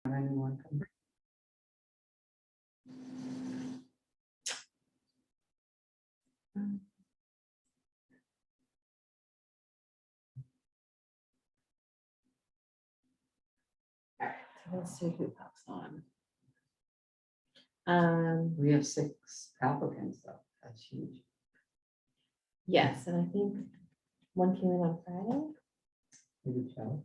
anyone come. Let's see who pops on. We have 6 applicants though, that's huge. Yes, and I think one came in on Friday. Maybe Joe.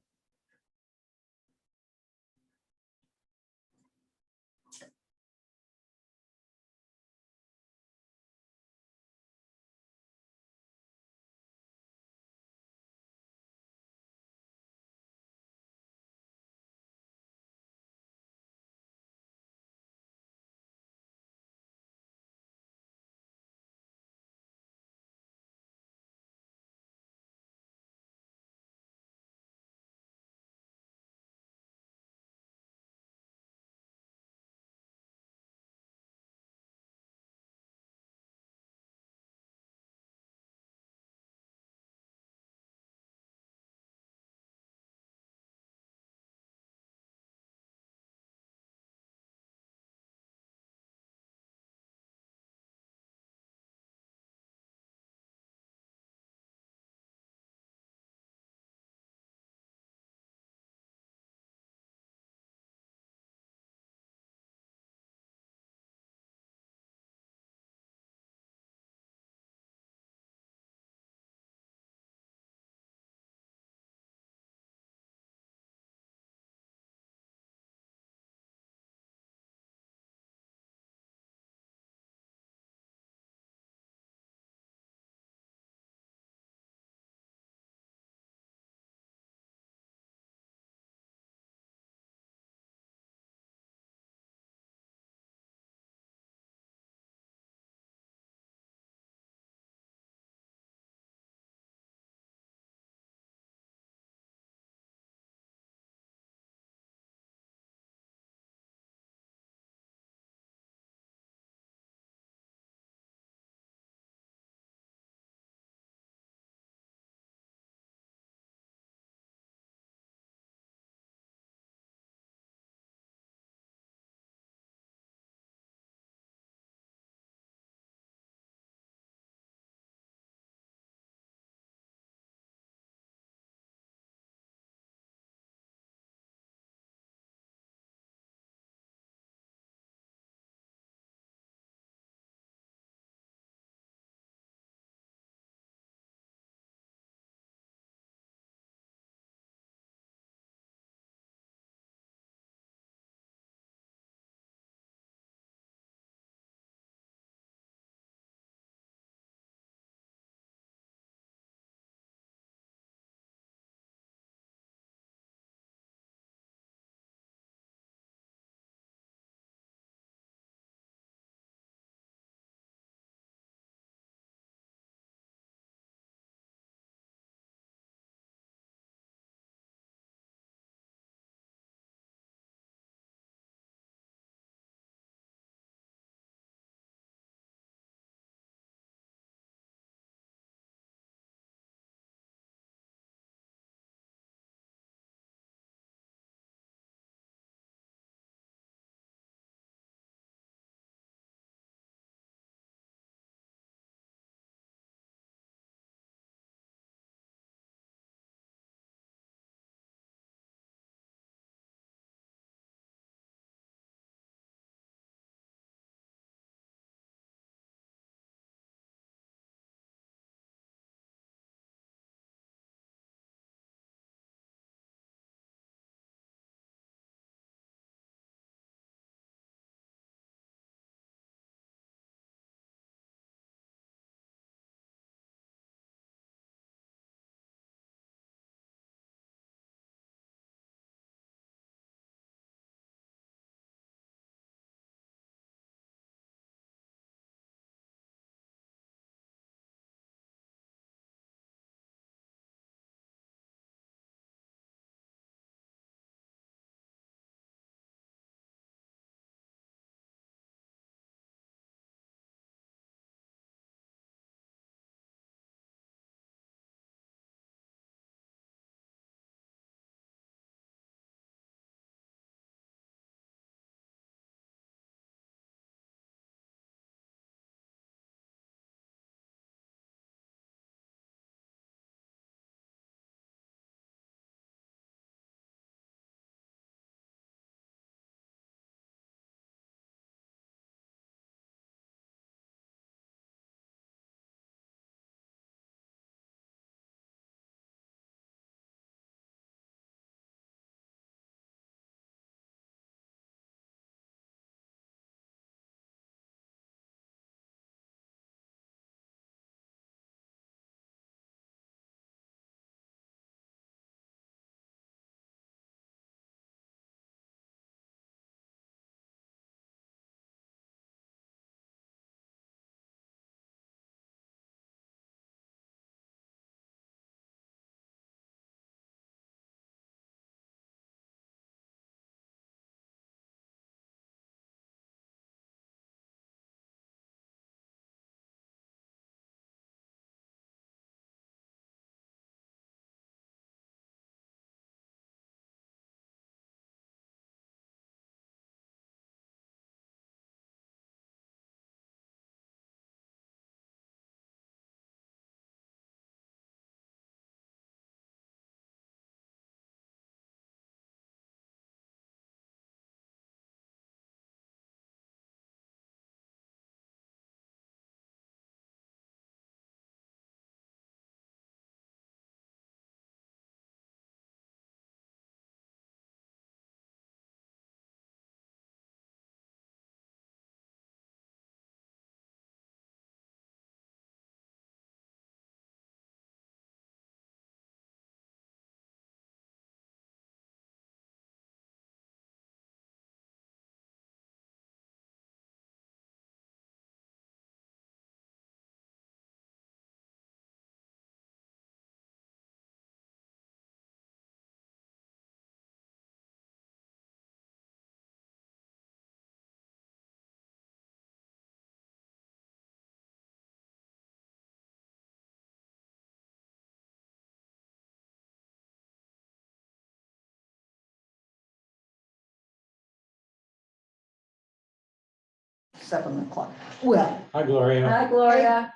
7 o'clock. Well, Hi, Gloria. Hi, Gloria.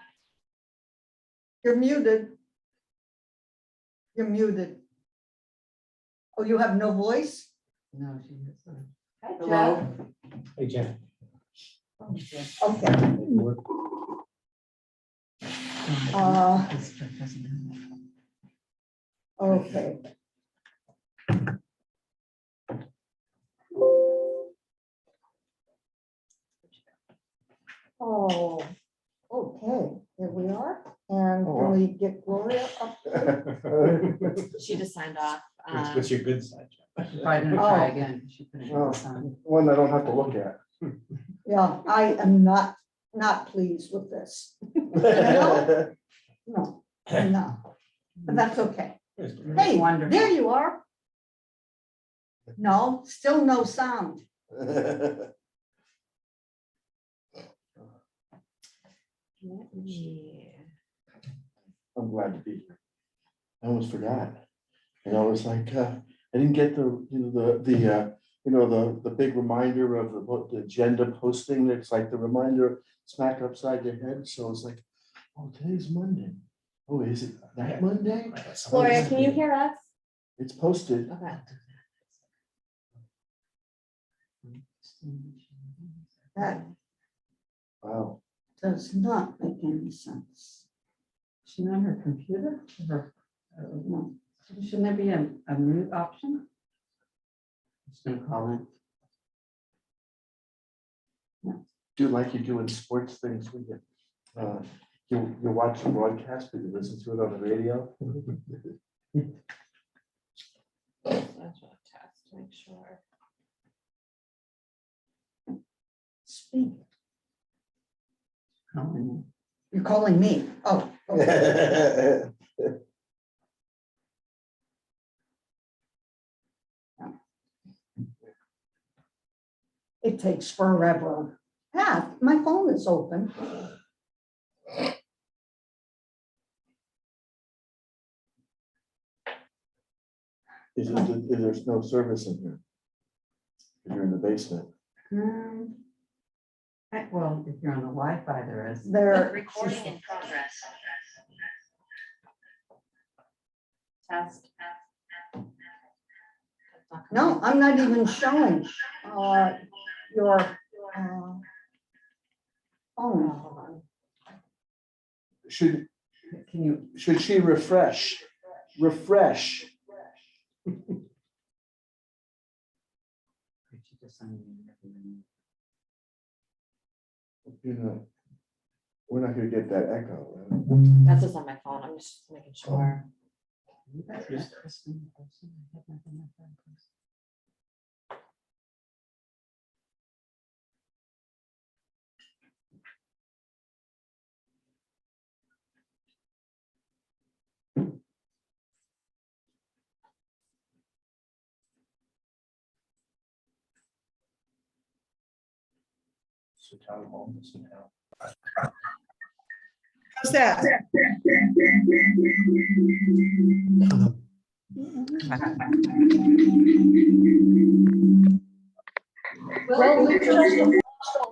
you're muted. You're muted. Oh, you have no voice? No, she has not. Hi, Hello? Jeff. Hey, Jen. Okay. This stuff doesn't have it. Okay. Oh, okay, here we are. And can we get Gloria up? She just signed off. What's your good side, Jen? She's probably gonna try Oh. again. She put it in Oh. the sun. One I don't have to look at. Yeah, I am not pleased with this. No, I'm not. But that's okay. Hey, Wonderful. there you are. No, still no sound. Let me- I'm glad to be here. I almost forgot. And I was like, I didn't get the big reminder of the agenda posting. It's like the reminder smack upside your head. So it's like, oh, today's Monday. Oh, is it that Monday? Gloria, can you hear us? It's posted. Okay. That Wow. does not make any sense. She on her computer? Her, no. Shouldn't there be a mute option? Just gonna call it. Do like you do in sports things. We get, you watch the broadcast, but you listen to it on the radio. That's what test to make sure. Speak. Calling You're calling me. Oh, okay. It takes forever. Yeah, my phone is open. There's no service in here. You're in the basement. Well, if you're on the Wi-Fi, there is. There. Recording in progress. Test. No, I'm not even showing your Oh, phone. hold on. Should Can you, she refresh? Refresh. could you just unmute everyone? You know, we're not gonna get that echo. Right? That's just on my phone. I'm just making sure. You guys met Kristen in person? I have never met her in person. So town hall, this and how. How's that? Well, we just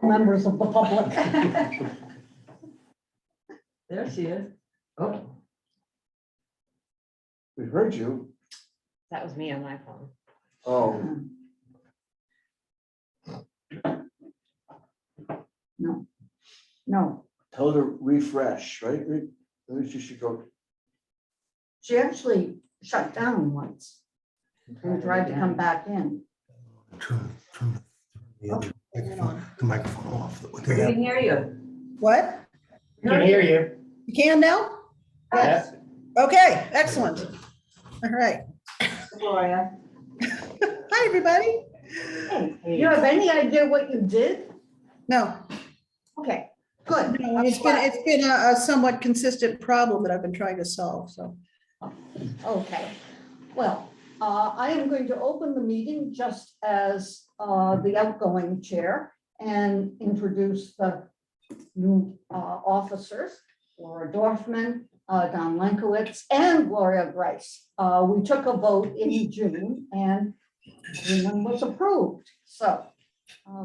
members of the public. There she is. Oh, We heard you. That was me on my phone. Oh, No, tell her to refresh, right? Maybe she should go. she actually shut down once and tried to come back in. Turn the microphone off. we can hear you. What? We can hear you. You can now? Yes. Okay, excellent. All right. Gloria. Hi, everybody. Hey, you have any idea what you did? No, Okay, good. no, it's been a somewhat consistent problem that I've been trying to solve, so. Okay, well, I am going to open the meeting just as the outgoing chair and introduce the new officers, Laura Dorfman, Don Lenkowitz, and Gloria Grice. We took a vote in June and everyone was approved. So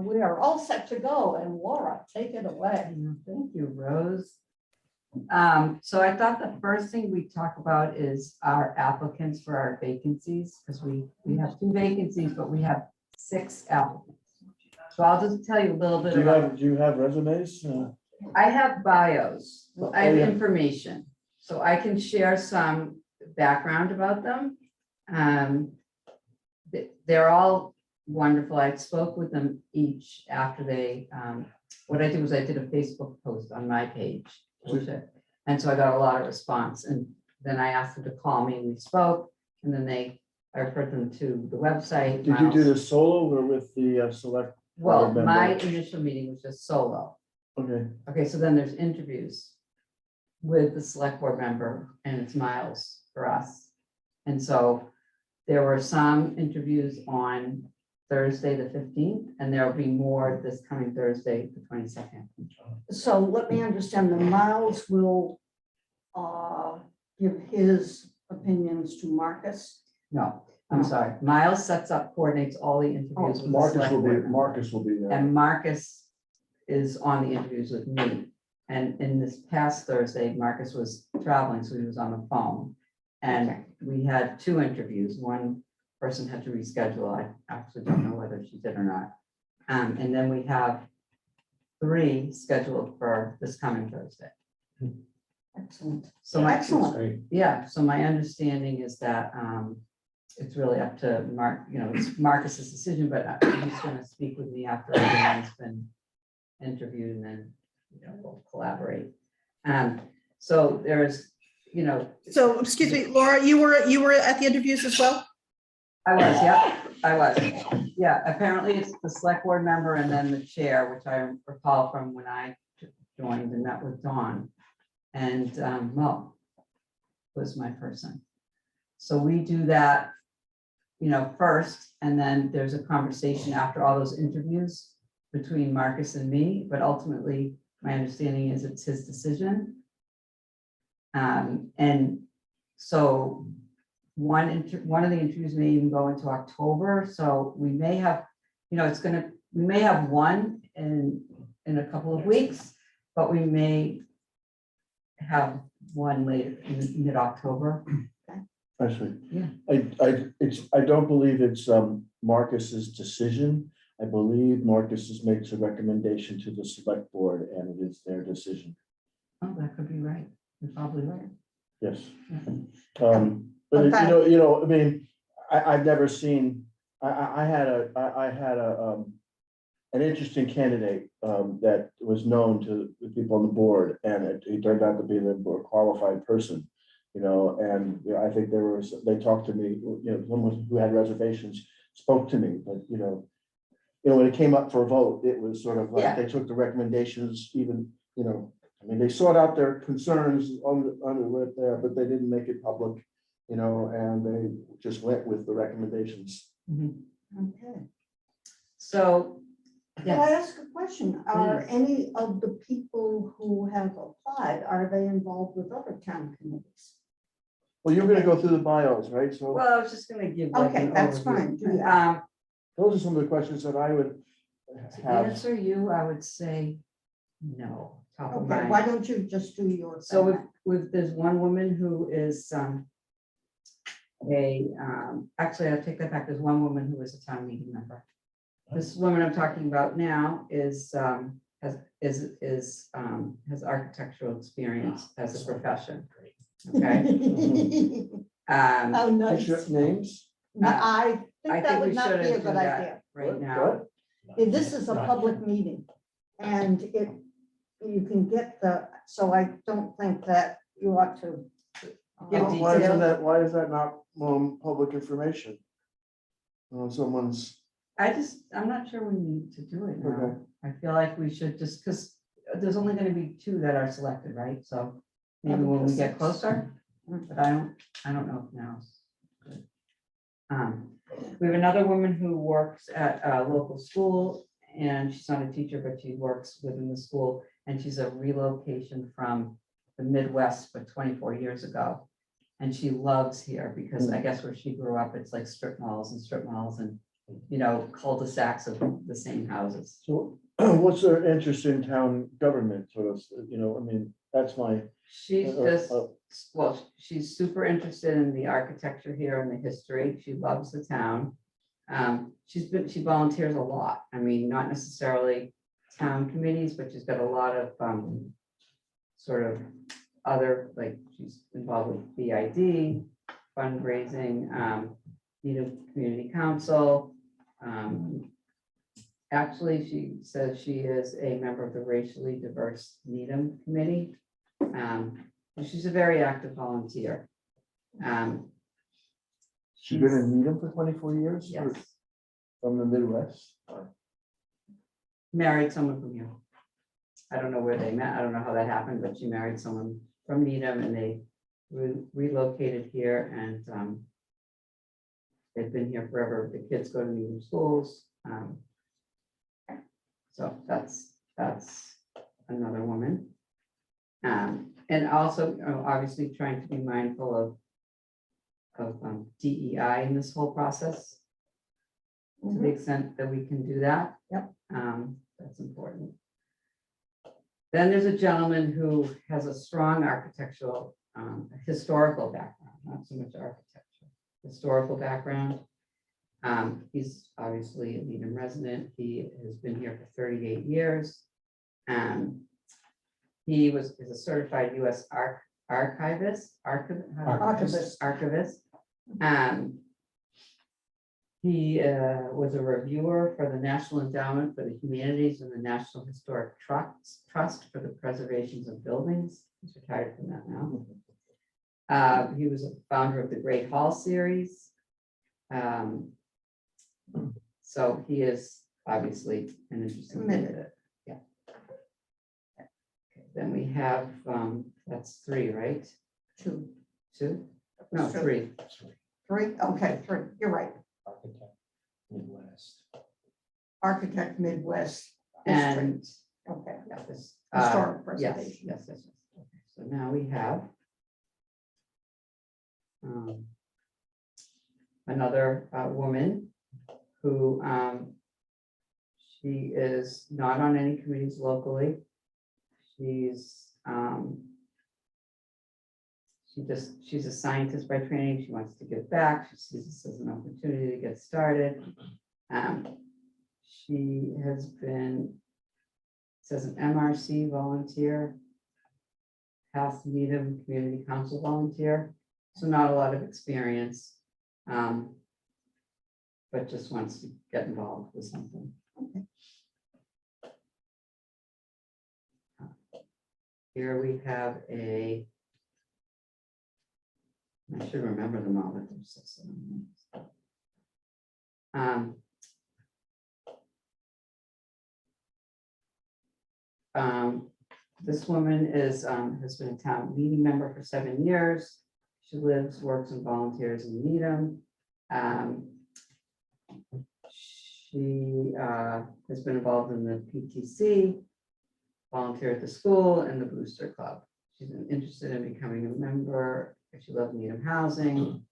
We are all set to go, and Laura, take it away. Thank you, Rose. So I thought the first thing we talk about is our applicants for our vacancies, because we have 2 vacancies, but we have 6 applicants. So I'll just tell you a little bit about, Do you have resumes? I have bios, I have Oh, yeah. information, so I can share some background about them. They're all wonderful. I spoke with them each after they, what I did was I did a Facebook post on my page. And so I got a lot of response, and then I asked them to call me and we spoke, and then I referred them to the website. Did you do this solo or with the select? Well, board my member? initial meeting was just solo. Okay, Okay, so then there's interviews with the select board member, and it's Miles for us. And so there were some interviews on Thursday, the 15th, and there'll be more this coming Thursday, the 22nd. So let me understand, the Miles will give his opinions to Marcus. No, I'm sorry. Miles coordinates all the interviews with the select board member. Marcus will be there. And Marcus is on the interviews with me. And in this past Thursday, Marcus was traveling, so he was on the phone. And we had 2 interviews. One person had to reschedule. I actually don't know whether she did or not. And then we have 3 scheduled for this coming Thursday. Excellent. So my, Excellent. yeah, so my understanding is that it's really up to Mark, it's Marcus's decision, but he's gonna speak with me after everyone's been interviewed, and then, we'll collaborate. So there's, So, excuse me, Laura, you were at the interviews as well? I was, yeah, I was. Yeah, apparently it's the select board member and then the chair, which I recall from when I joined and met with Dawn. And Mo was my person. So we do that, first, and then there's a conversation after all those interviews between Marcus and me, but ultimately, my understanding is it's his decision. And so one of the interviews may even go into October, so we may have, we may have one in a couple of weeks, but we may have one later in mid-October. Actually, Yeah. I don't believe it's Marcus's decision. I believe Marcus makes a recommendation to the select board, and it is their decision. Oh, that could be right. You're probably right. Yes. Yeah. But Okay. I mean, I've never seen, I had an interesting candidate that was known to the people on the board, and he turned out to be the more qualified person, and I think they talked to me, someone who had reservations spoke to me, but when it came up for a vote, it was sort of like Yeah. they took the recommendations even, I mean, they sought out their concerns on it there, but they didn't make it public, and they just went with the recommendations. Mhm. Okay. So, Can I yes, ask a question? Are Please. any of the people who have applied, are they involved with other town committees? Well, you're gonna go through the bios, right? So well, I was just gonna give like Okay, an that's overview. fine. Do that. those are some of the questions that I would To have. answer you, I would say no. Top of Okay, mind. why don't you just do your So thing? there's one woman who is actually, I'll take that back. There's one woman who is a town meeting member. This woman I'm talking about now has architectural experience as a profession. Okay. Oh, nice. Names? No, I I think that think we would not be a shouldn't do good that idea. right now. What? This is a public meeting and you can get so I don't think that you ought to. Give Why is that not public information? Someone's, I'm not sure we need to do it now. Okay. I feel like we should just, because there's only gonna be 2 that are selected, right? So maybe when we get closer, but I don't know if now. is good. We have another woman who works at a local school, and she's not a teacher, but she works within the school, and she's a relocation from the Midwest, but 24 years ago. And she loves here because I guess where she grew up, it's like strip malls, and you know, cul-de-sacs of the same houses. So what's their interest in town government, sort of, you know, I mean, that's my. She's uh, just, uh, well, she's super interested in the architecture here and the history. She loves the town. She volunteers a lot. I mean, not necessarily town committees, but she's got a lot of sort of other, like, she's involved with BID, fundraising, Needham Community Council. Actually, she says she is a member of the Racially Diverse Needham Committee. And she's a very active volunteer. She's been in Needham for 24 years? Yes, or From the Midwest? married someone from here. I don't know where they met. I don't know how that happened, but she married someone from Needham and they relocated here and they've been here forever. The kids go to Needham schools. So that's another woman. And also, you know, obviously trying to be mindful of DEI in this whole process. To the extent that we can do that. Yep. That's important. Then there's a gentleman who has a strong architectural, historical background, not so much architecture, historical background. He's obviously a Needham resident. He has been here for 38 years. He is a certified U.S. archivist. He was a reviewer for the National Endowment for the Humanities and the National Historic Trust for the Preservations of Buildings. He's retired from that now. He was a founder of the Great Hall series. So he is obviously an interesting candidate. Yeah. Okay, then we have, that's 3, right? 2, 2? No, Two. 3. 3, okay, 3, you're right. Architect, Midwest. Architect Midwest. History. And Okay, yeah, this, historic yes, preservation. yes. Okay, so now we have another woman who she is not on any committees locally. She's she's a scientist by training. She wants to give back. She sees this as an opportunity to get started. She has been, says an MRC volunteer, past Needham Community Council volunteer, so not a lot of experience, but just wants to get involved with something. Okay. Here we have I should remember them all, but there's 6 of them. This woman is has been a town meeting member for 7 years. She lives, works, and volunteers in Needham. She has been involved in the PTC, volunteer at the school, and the Booster Club. She's interested in becoming a member. She loves Needham housing.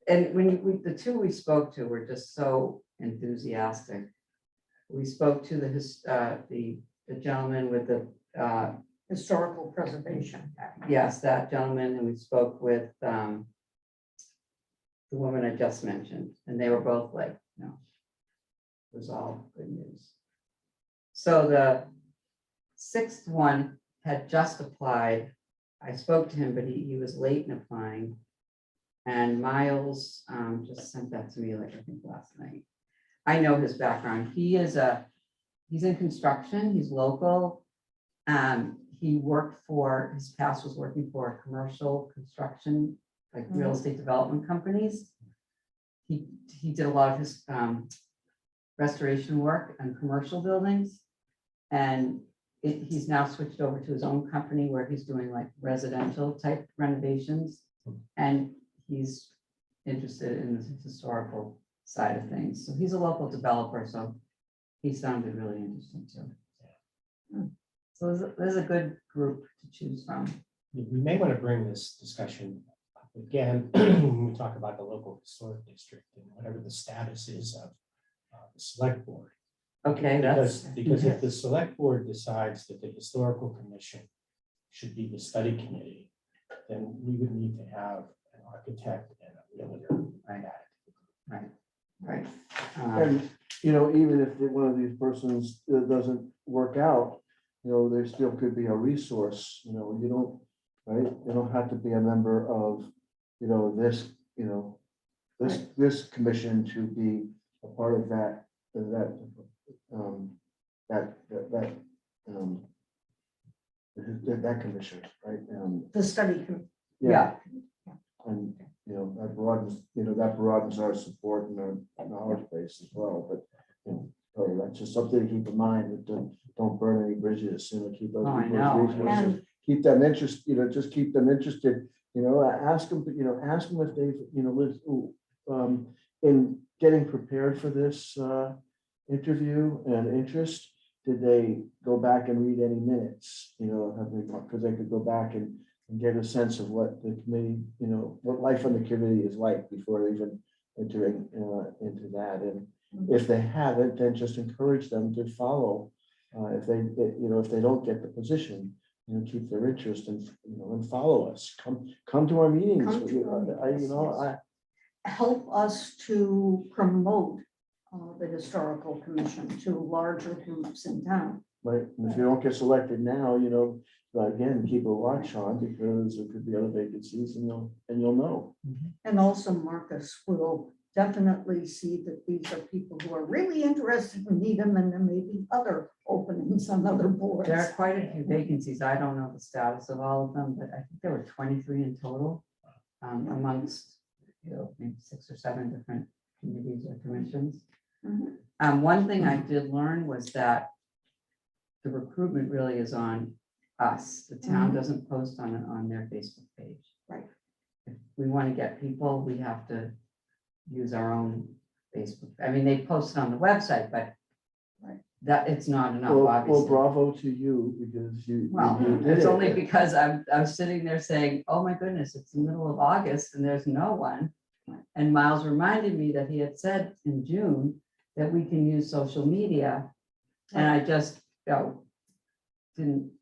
And when the 2 we spoke to were just so enthusiastic. We spoke to the gentleman with the Historical preservation. yes, that gentleman, and we spoke with the woman I just mentioned, and they were both like, no, it was all good news. So the 6th one had just applied. I spoke to him, but he was late in applying. And Miles just sent that to me, like, I think last night. I know his background. He's in construction. He's local. He worked for, his past was working for commercial construction, like real estate development companies. He did a lot of his restoration work on commercial buildings. And he's now switched over to his own company where he's doing like residential type renovations. And he's interested in the historical side of things. So he's a local developer, so he sounded really interesting too. So there's a good group to choose from. We may want to bring this discussion up Again, when we talk about the local historic district and whatever the status is of the select board. Okay, Because if the select board decides that the historical commission should be the study committee, then we would need to have an architect and a realtor. right. And, you know, even if one of these persons doesn't work out, you know, there still could be a resource, you know, you don't, right? You don't have to be a member of, you know, this, you know, this commission to be a part of that, that commission, right? The study. Yeah, And, you know, that broadens our support and our knowledge base as well, but, you know, so that's just something to keep in mind, that don't burn any bridges, you know, keep those. Oh, I people's know. resources, And keep them interested, you know, just keep them interested, you know, ask them if they've, you know, in getting prepared for this interview and interest, did they go back and read any minutes, you know, have they, because they could go back and get a sense of what the committee, you know, what life on the committee is like before even entering into that. And if they haven't, then just encourage them to follow. If they, you know, if they don't get the position, you know, keep their interest and, you know, and follow us. Come to our meetings. Come to our meetings, You know, yes. Help us to promote the historical commission to larger groups in town. right. And if you don't get selected now, you know, again, keep a watch on, because there could be other vacancies and you'll know. And also Marcus will definitely see that these are people who are really interested in Needham, and there may be other openings on other boards. there are quite a few vacancies. I don't know the status of all of them, but I think there were 23 in total amongst, you know, maybe 6 or 7 different committees or commissions. Mhm. One thing I did learn was that the recruitment really is on us. The town doesn't post on their Facebook page. Right. If we want to get people, we have to use our own Facebook. I mean, they post it on the website, but Right. that it's not enough, Well, obviously. bravo to you, because you. Well, you did it's it. only because I'm sitting there saying, oh my goodness, it's the middle of August and there's no one. And Miles reminded me that he had said in June that we can use social media. And I just, you know, didn't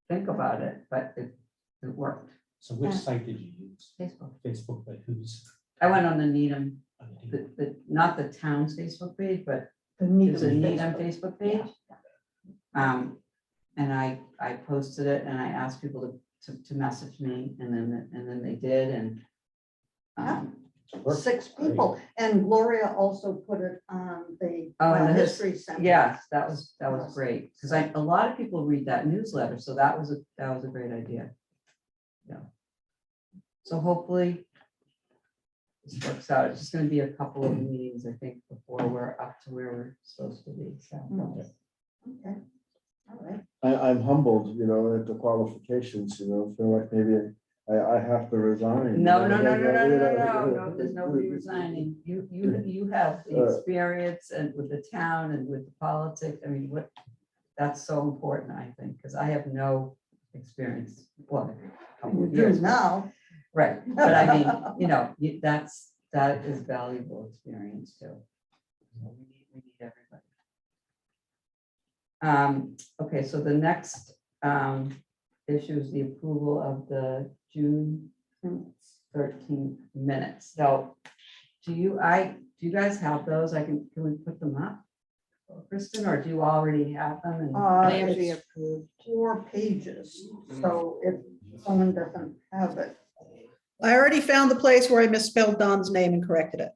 think about it, but it worked. So which site did you use? Facebook. Facebook, but who's? I went on the Needham, on the team? not the town's Facebook page, but The there's a Needham Needham Facebook. Facebook page. And I posted it and I asked people to message me, and then they did, and Worked 6 great. people, and Gloria also put it on the and the history center. yes, that was great, because a lot of people read that newsletter, so that was a great idea. Yeah. So hopefully this works out. It's just going to be a couple of meetings, I think, before we're up to where we're supposed to be. So Okay, all right. I'm humbled, you know, at the qualifications, you know, feel like maybe I have to resign. no, there's nobody resigning. You have the experience and with the town and with the politics. I mean, that's so important, I think, because I have no experience. Well, a couple You of do years, now. right? But I mean, you know, that is valuable experience too. So we need everybody. Okay, so the next issue is the approval of the June 13th minutes. So do you guys have those? Can we put them up, Kristen, or do you already have them? And They have to be It's approved. 4 pages, so if someone doesn't have it. I already found the place where I misspelled Don's name and corrected it.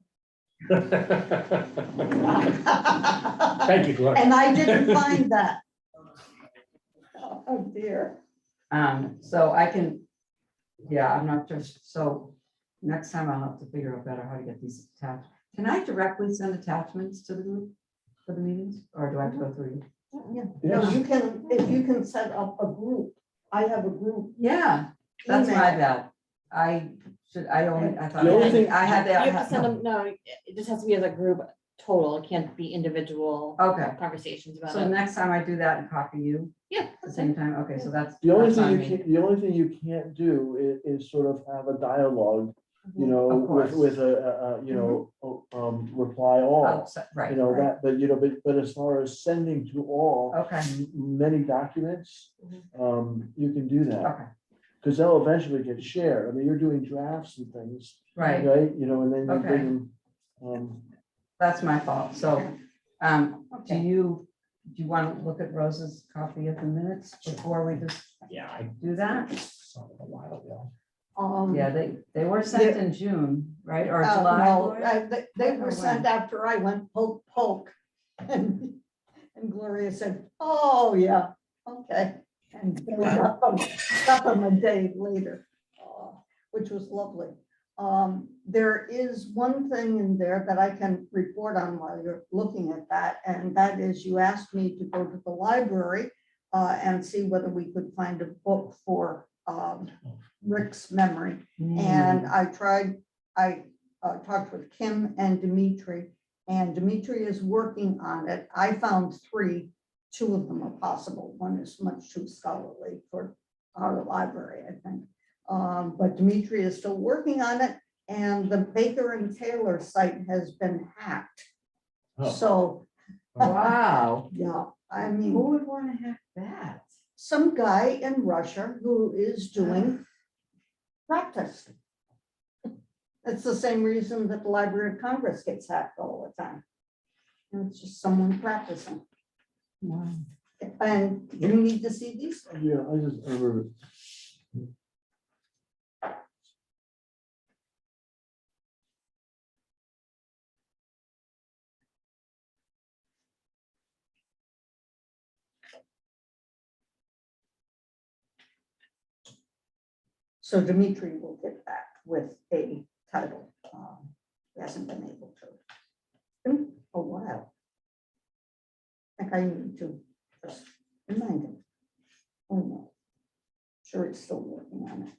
Thank you, Gloria. And I didn't find that. Oh dear. so I can, yeah, I'm not just, so next time I'll have to figure out better how to get these attached. Can I directly send attachments to the group for the meetings, or do I have to go through you? Yeah, no, you can, if you can set up a group. I have a group. Yeah, that's email. my bad. I thought The only thing- I had You that. have to send them, no, it just has to be as a group total. It can't be individual Okay, conversations about so it. next time I do that and copy you Yeah. at the same time, okay, so that's. The only that's on thing me. the only thing you can't do is sort of have a dialogue, you know, Of course. with you know, reply all. Right, You know, right. that, but you know, but as far as sending to all Okay, many documents, you can do that. okay, Because they'll eventually get shared. I mean, you're doing drafts and things, right, right? You know, and then you Okay. bring them. that's my fault, so, do Okay. you want to look at Rose's copy of the minutes before we just Yeah, I do that? saw it a while ago. Yeah, they were sent in June, right, or July? No, Gloria? they Or were when? sent after I went poke. And Gloria said, oh, yeah, okay. And we got them a day later, which was lovely. There is one thing in there that I can report on while you're looking at that, and that is you asked me to go to the library and see whether we could find a book for Rick's memory. And I talked with Kim and Dimitri, and Dimitri is working on it. I found 3, 2 of them are possible. One is much too scholarly for our library, I think. But Dimitri is still working on it, and the Baker and Taylor site has been hacked. Oh. So, Wow, yeah, I who mean, would want to have that? some guy in Russia who is doing practice. It's the same reason that the Library of Congress gets hacked all the time. And it's just someone practicing. Wow. And you need to see these. Yeah, I just remember. So Dimitri will get back with a title. He hasn't been able to. In a while. I think I need to just remind him. Oh, no. Sure, he's still working on it.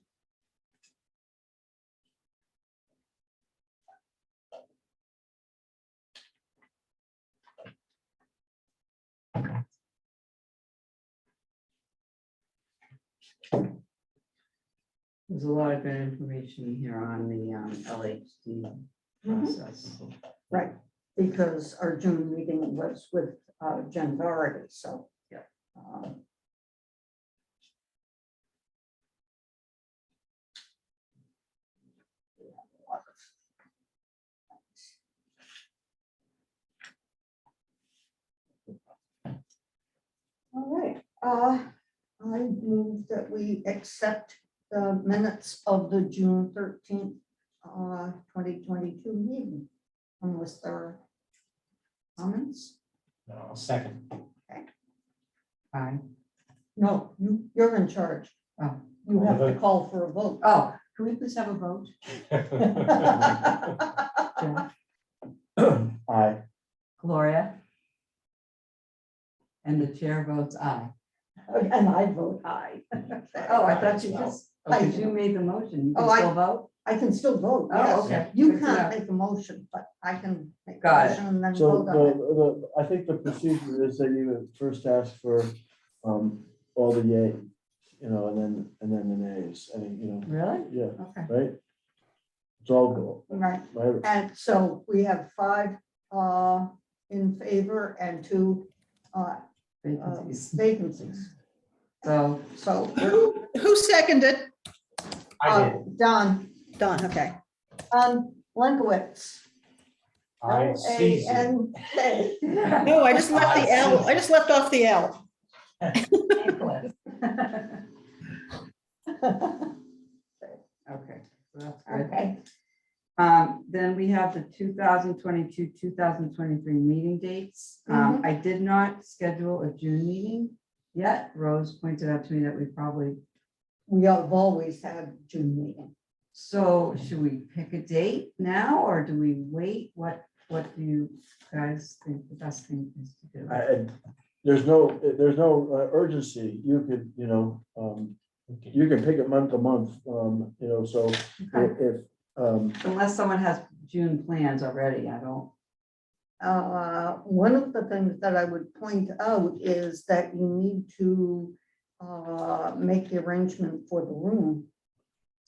There's a lot of good information here on the LHD process. Right, because our June meeting was with Jen Doherty, so. Yeah. All right, I move that we accept the minutes of the June 13th, 2022 meeting. Unless there are comments? No, second. Aye. No, you're in charge. Oh. You have to call for a vote. Oh, can we please have a vote? Jeff, Aye. Gloria? And the chair votes aye. And I vote aye. Oh, I thought you just, I because do. you made the motion, you Oh, can still vote? I can still vote, Oh, yes. okay. You Good to can't know. make a motion, but I can make a Got it. motion and then So vote on it. I think the procedure is that you would first ask for all the yay, you know, and then the nays. I mean, you know, Really? yeah, Okay. right? It's all go, Right, right? and so we have 5 in favor and 2 Vacancies. vacancies. So, So, Who seconded? I did. Don, Don, okay. Lenkowitz. I see. L-A-N-K. No, I just left the L. I just left off the L. okay, so that's good. Okay, Then we have the 2022, 2023 meeting dates. I did not schedule a June meeting yet. Rose pointed out to me that we probably, we have always had June meeting. so should we pick a date now or do we wait? What do you guys think the best thing is to do? There's no urgency. You could, you know, you can pick it month to month, you know, so Okay. if, Unless someone has June plans already, I don't. One of the things that I would point out is that you need to make the arrangement for the room.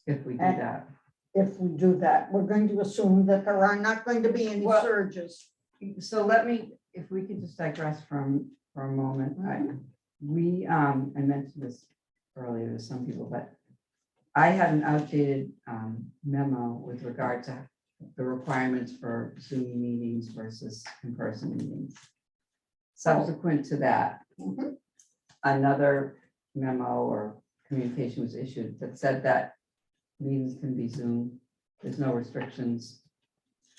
If we do And- that. If we do that, we're going to assume that there are not going to be any Well- surges. So let me, if we could just digress for a moment, I mentioned this earlier to some people, but I had an outdated memo with regard to the requirements for Zoom meetings versus in-person meetings. Subsequent to that, Mhm. another memo or communication was issued that said that meetings can be Zoom. There's no restrictions.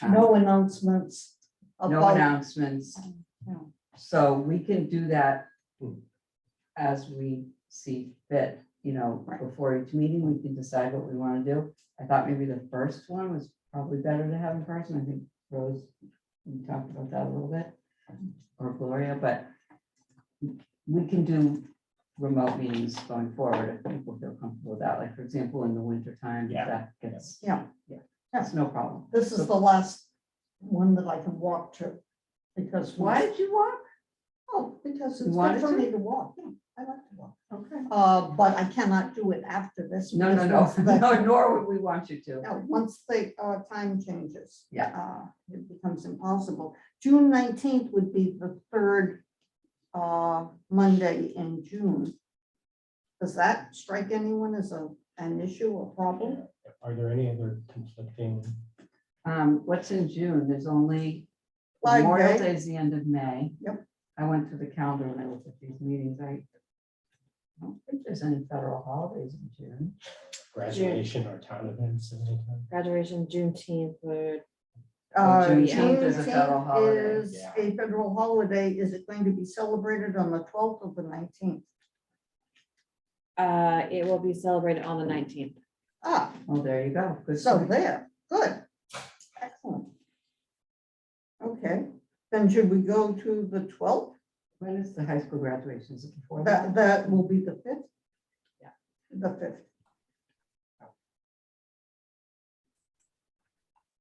No announcements. No about- announcements. No. So we can do that as we see fit, Right. before each meeting, we can decide what we want to do. I thought maybe the first one was probably better to have in person. I think Rose, we talked about that a little bit, or Gloria, but we can do remote meetings going forward if people feel comfortable with that. Like, for example, in the winter time, Yeah. that gets, Yeah. that's no problem. This is the last one that I can walk to, because. Why did you walk? Oh, because You it's wanted good for to? me to walk. Yeah, I like to walk. Okay. But I cannot do it after this. No, because once no, nor would we want you to. No, once the time changes. Yeah. It becomes impossible. June 19th would be the third Monday in June. Does that strike anyone as an issue or problem? Are there any other conflicting? What's in June? There's only Flag Memorial Day. Day is the end of May. Yep. I went through the calendar when I looked at these meetings. I don't think there's any federal holidays in June. Graduation or town events of any kind? Graduation, Juneteenth, or Juneteenth is a federal Juneteenth holiday. is Yeah. a federal holiday. Is it going to be celebrated on the 12th or the 19th? it will be celebrated on the 19th. Ah, Oh, there you go. Good. so point. there, good. Excellent. Okay, then should we go to the 12th? When is the high school graduation? Is it before that? That will be the 5th? Yeah. The 5th.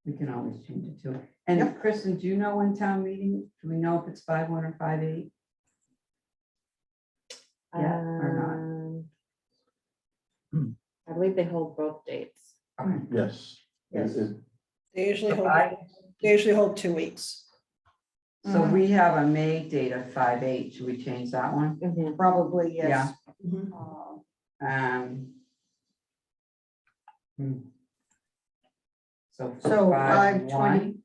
We can always change it too. And Yep. Kristen, do you know when town meeting? Do we know if it's 5-1 or 5-8? Yeah, or I believe they hold both dates. Okay. Yes. Yes. They usually So hold, I- they usually hold 2 weeks. So Mhm. we have a May date of 5-8. Should we change that one? Mhm. Probably, yes. Mhm. So. So 5-1. 5/20,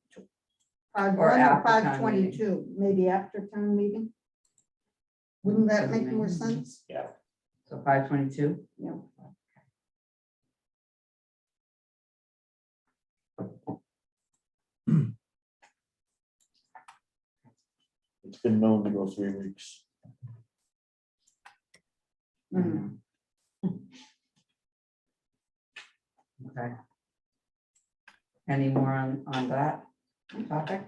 5/1 Or or after town 5/22, maybe after town meeting? Wouldn't that Doesn't make more make sense. sense? Yeah. So 5/22. Yeah. It's been known to go 3 weeks. Mhm. Okay. Any more on that topic?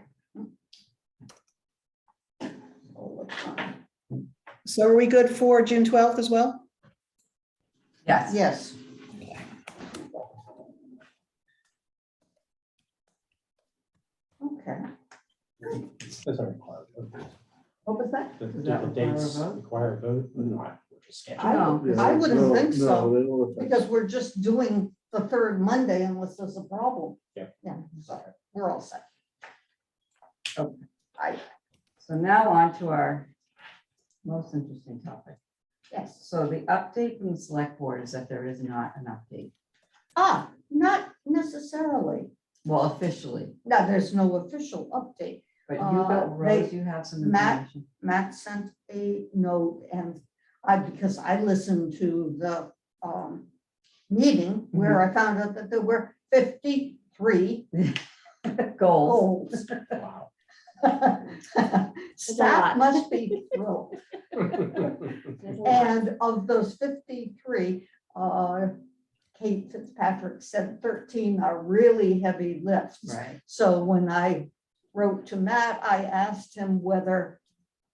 Oh, that's fine. So are we good for June 12th as well? Yes. Yes, okay. Doesn't require a vote. What was that? Do Does the that require a dates vote? require a vote or not? We're just scheduling. I No, would- I wouldn't No, think so, no, they don't affect- because we're just doing the third Monday unless there's a problem. Yeah. Yeah, so we're all set. Okay. I, So now on to our most interesting topic. yes. So the update from the select board is that there is not an update. Not necessarily. Well, officially, No, there's no official update. but you got, They- Rose, you have some Matt- information. Matt sent a note and because I listened to the meeting where I found out that there were 53 Goals. goals. Wow. Staff lot. must be thrilled. There's a lot. And of those 53, Kate Fitzpatrick said 13 are really heavy lifts. Right. So when I wrote to Matt, I asked him whether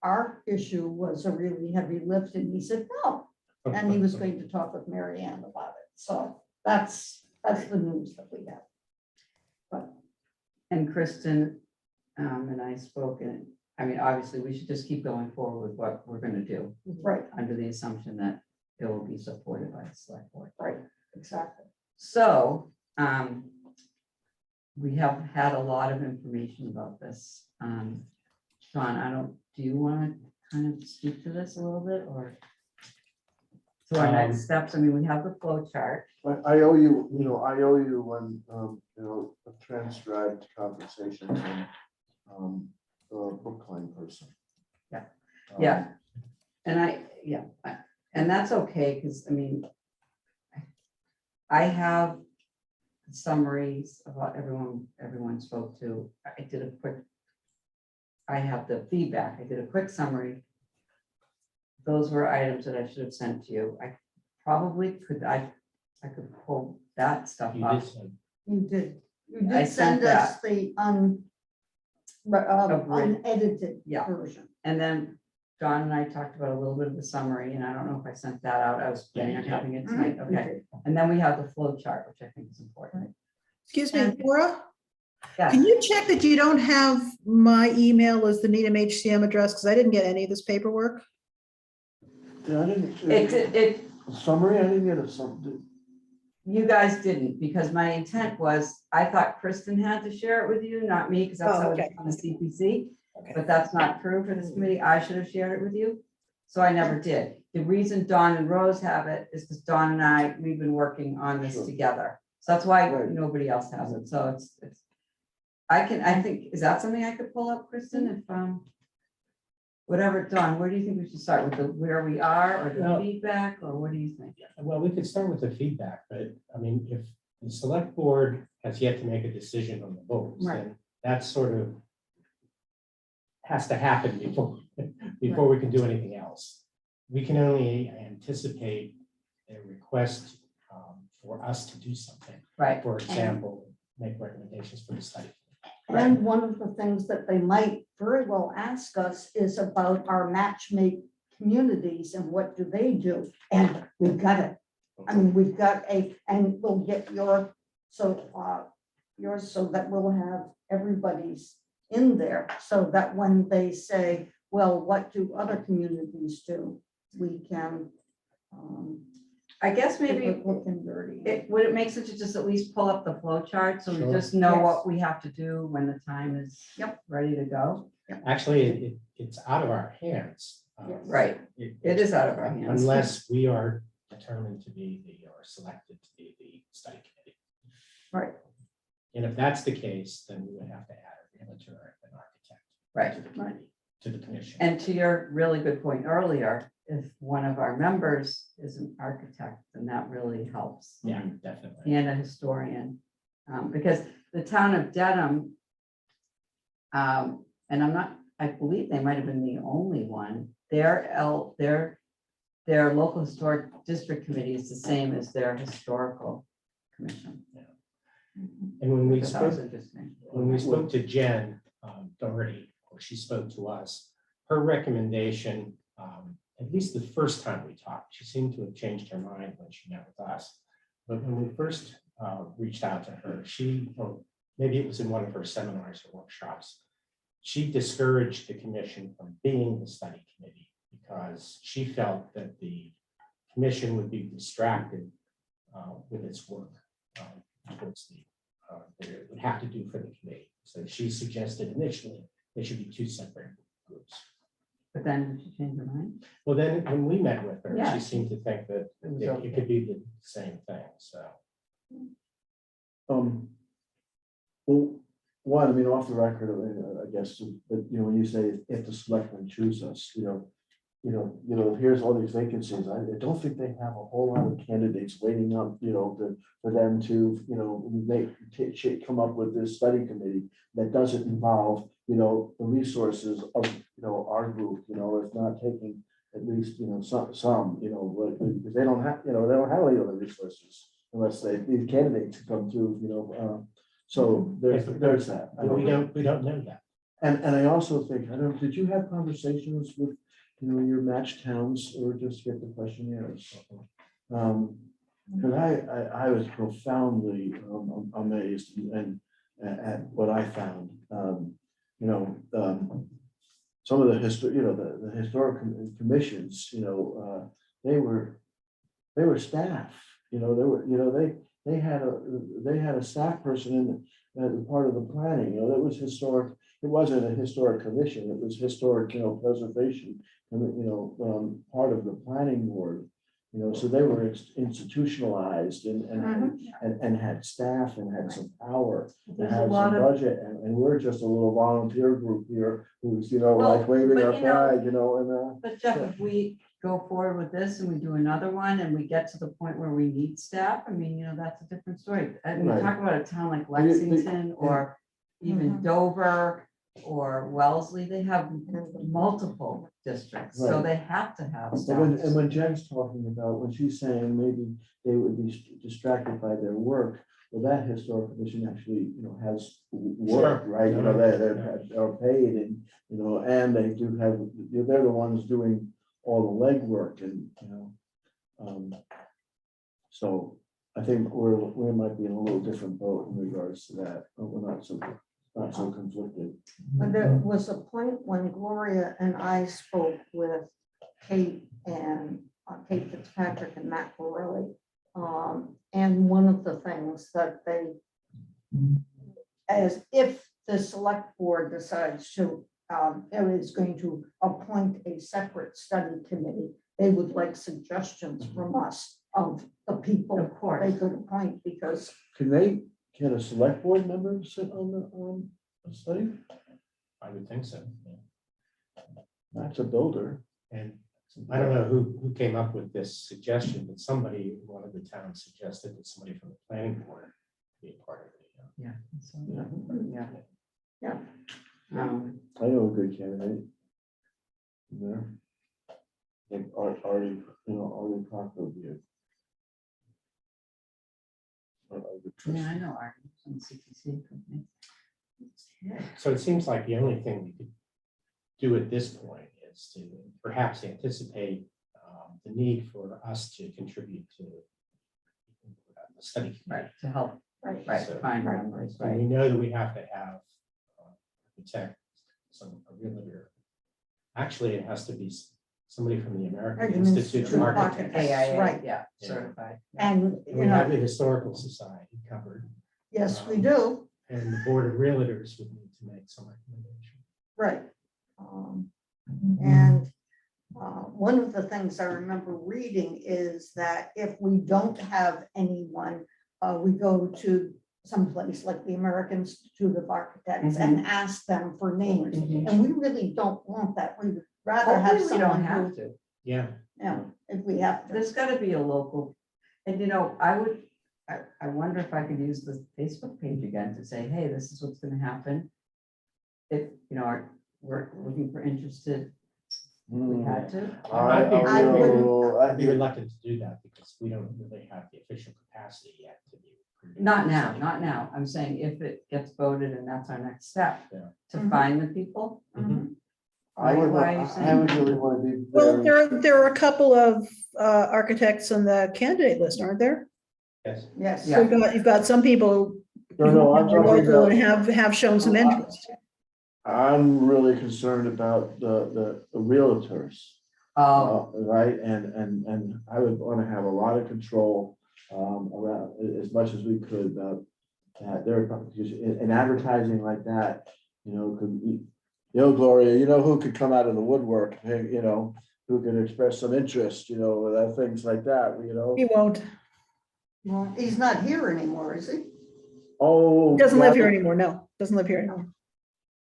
our issue was a really heavy lift, and he said no. And he was going to talk with Mary Ann about it. So that's the news that we have. And Kristen, And I spoke, and, I mean, obviously, we should just keep going forward with what we're gonna do, Right, under the assumption that it will be supported by the select board. right, exactly. So, we have had a lot of information about this. Sean, do you want to kind of speak to this a little bit, or? So our next steps, I mean, we have the flow chart. I owe you, I owe you one, a transcribed conversation from a Brookline person. Yeah. Um, Yeah. And and that's okay, because I mean, I have summaries of what everyone spoke to. I have the feedback. I did a quick summary. Those were items that I should have sent to you. I probably could, I could pull that stuff You up. did send- You did. You I did send sent us the unedited Yeah. version. And then John and I talked about a little bit of the summary, and I don't know if I sent that out. I was planning on Yeah, you having it tonight. Mhm, you Okay. did. And then we have the flow chart, which I think is important. Excuse me, And- Laura, Yeah. can you check that you don't have my email as the Needham HCM address? Because I didn't get any of this paperwork. Yeah, I didn't, It, summary, I didn't get a summary. you guys didn't, because my intent was, I thought Kristen had to share it with you, not me, because that's Oh, how it's okay. on the CPC. Okay. But that's not true for this committee. I should have shared it with you. So I never did. The reason Dawn and Rose have it is because Dawn and we've been working on this Sure. together. So that's why Right. nobody else has it. So it's, I think, is that something I could pull up, Kristen, if, whatever, Dawn, where do you think we should start with where we are, or the Well- feedback, or what do you think? Well, we could start with the feedback, but I mean, if the select board has yet to make a decision on the votes, Right. then that sort of has to happen before we can do anything else. We can only anticipate a request for us to do something. Right, For example, make recommendations for the study. And one of the things that they might very well ask us is about our matchmake communities and what do they do? And we've got it. I mean, we've got and we'll get yours so that we'll have everybody's in there, so that when they say, well, what do other communities do? We can. I guess maybe keep it looking dirty. would it make sense to just at least pull up the flow chart, so we Sure. just know Yes. what we have to do when the time is Yep. ready to go? Actually, it's out of our hands. Yes. Right, it is out of our hands. Unless we are determined to be or selected to be the study committee. Right. And if that's the case, then we would have to add a realtor and architect. Right. To the committee, to the commission. And to your really good point earlier, if one of our members is an architect, then that really helps. Yeah, definitely. And a historian, because the town of Dedham, and I believe they might have been the only one, their local historic district committee is the same as their historical commission. And when we That spoke, was interesting. to Jen Doherty, or she spoke to us, her recommendation, at least the first time we talked, she seemed to have changed her mind when she met with us. But when we first reached out to her, or maybe it was in one of her seminars or workshops, she discouraged the commission from being the study committee because she felt that the commission would be distracted with its work towards that it would have to do for the committee. So she suggested initially there should be two separate groups. But then did she change her mind? Well, then when we met with her, Yeah. she seemed to think that It was it okay. could be the same thing, so. Well, one, I mean, off the record, I guess, but when you say if the selectmen choose us, here's all these vacancies. I don't think they have a whole lot of candidates waiting up, for them to, come up with this study committee that doesn't involve, the resources of, our group, if not taking at least, some, because they don't have, they don't have any other resources unless these candidates come through, so there's that. We don't know that. And I also think, I don't, did you have conversations with, your match towns or just get the questionnaires? Because I was profoundly amazed and at what I found. you know, some of the the historic commissions, they were staff, they had a staff person in as part of the planning, that was historic. It wasn't a historic commission, it was historic, preservation, part of the planning board. So they were institutionalized and had staff and had some power, and There's a had lot some of, budget, and we're just a little volunteer group here who's, Well, like waving but our you know- flag, and but Jeff, if we go forward with this and we do another one and we get to the point where we need staff, I mean, that's a different story. And we Right. talk about a town like The- Lexington or even Mhm. Dover or Wellesley, they have multiple districts, so Right. they have to have and staff. when Jen's talking about, when she's saying maybe they would be distracted by their work, well, that historic commission actually, has work, Sure. right? Yeah. They're paid and, and they do have, they're the ones doing all the legwork and, so I think we might be in a little different boat in regards to that, but we're not so conflicted. But there was a point when Gloria and I spoke with Kate and Kate Fitzpatrick and Matt Borelli. And one of the things that they, as if the select board decides to, is going to appoint a separate study committee, they would like suggestions from us of the people Of course. they could appoint, because Can they get a select board member to sit on a study? I would think so. Yeah. That's a builder. And I don't know who came up with this suggestion, but somebody, one of the towns suggested that somebody from the planning board be a part of it. Yeah. So, Yeah. yeah. Yeah. I know a good candidate. There. Like Artie Crocker would be a. Yeah, I know, Art, from CTC company. So it seems like the only thing we could do at this point is to perhaps anticipate the need for us to contribute to the study committee. Right, to help, right, right, So- find numbers, And we right. know that we have to have architect, a realtor. Actually, it has to be somebody from the American American Institute Institute of of Architects. Architects. Right. Yeah, Yeah. certified. and, And we have the Historical Society covered, yes, we do. and the Board of Realtors would need to make some recommendation. Right. And one of the things I remember reading is that if we don't have anyone, we go to someplace like the American Institute of Architects and ask them for names. Mhm. And we really don't want that. We would rather have Hopefully, we don't someone have who, to. Yeah, if we have to. There's gotta be a local, and I wonder if I could use the Facebook page again to say, hey, this is what's gonna happen. If, we're looking for interested, we had to. I'd be reluctant to do that because we don't really have the official capacity yet to be. recruiting. Not now. I'm saying if it gets voted and that's our next step, Yeah. to Mhm. find the people. Mhm. I would, Why are you I saying would that? really want to be. Well, very- there are a couple of architects on the candidate list, aren't there? Yes. Yes. So you've got some people No, I'm who are talking local and about, have shown some interest. I'm really concerned about the realtors. Oh, Right, and I would want to have a lot of control around as much as we could about that. There, because in advertising like that, could be, Gloria, who could come out of the woodwork, hey, who could express some interest, things like that, He won't. Well, he's not here anymore, is he? Oh. He doesn't live here Gary- anymore. No, doesn't live here anymore.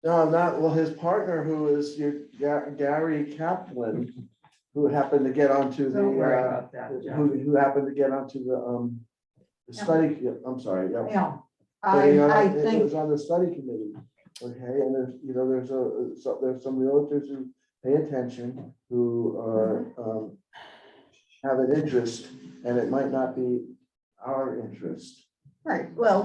No, not, well, his partner, who is Gary Kaplan, who happened to get onto don't worry the, about that, Jeff. who happened to get onto the study, I'm sorry, yeah. Yeah. But, I It think, was on the study committee, okay, and there's some realtors who pay attention, who are, have an interest, and it might not be our interest. right, well,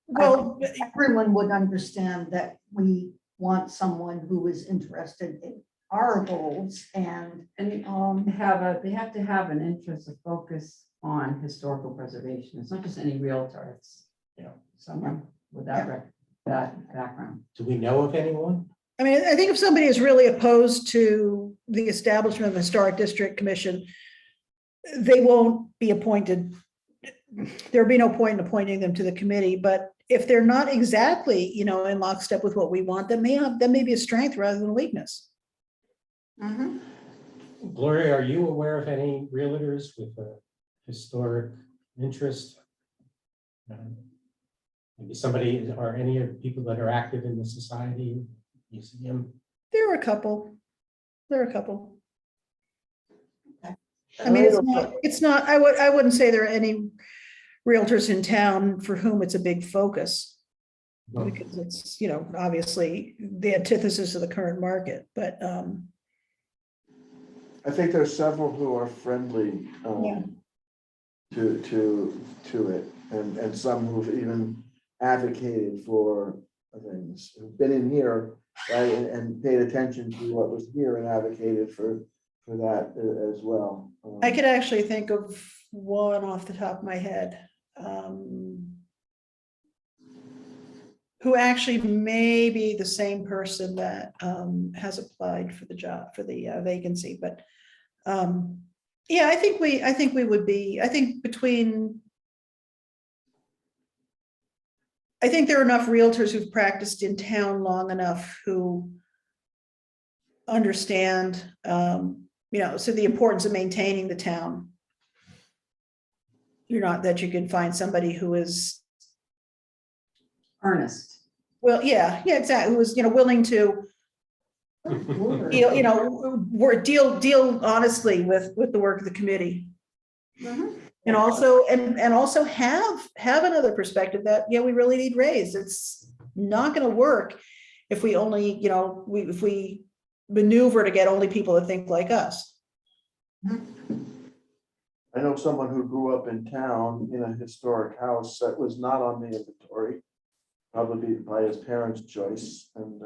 Well, everyone would understand that we want someone who is interested in our goals and, And they have to have an interest, a focus on historical preservation. It's not just any realtor, it's, someone with that that background. Do we know of anyone? I mean, I think if somebody is really opposed to the establishment of the Historic District Commission, they won't be appointed. There'll be no point in appointing them to the committee, but if they're not exactly, in lockstep with what we want, that may be a strength rather than a weakness. Mhm. Gloria, are you aware of any realtors with a historic interest? Maybe somebody or any of the people that are active in the society, museum? There are a couple. I And mean, don't- it's not, I wouldn't say there are any realtors in town for whom it's a big focus. Because it's, obviously the antithesis of the current market, but, I think there's several who are friendly Yeah. to it, and some who've even advocated for things, who've been in here, right, and paid attention to what was here and advocated for that as well. I could actually think of one off the top of my head. Who actually may be the same person that has applied for the job, for the vacancy, but yeah, I think we would be, I think there are enough realtors who've practiced in town long enough who understand, so the importance of maintaining the town. That you can find somebody who is, Ernest. well, yeah, exactly, who is, willing to, deal honestly with the work of the committee. Mhm. And also have another perspective that, we really need raised. It's not gonna work if we only, if we maneuver to get only people that think like us. I know someone who grew up in town in a historic house that was not on the inventory, probably by his parents' choice, and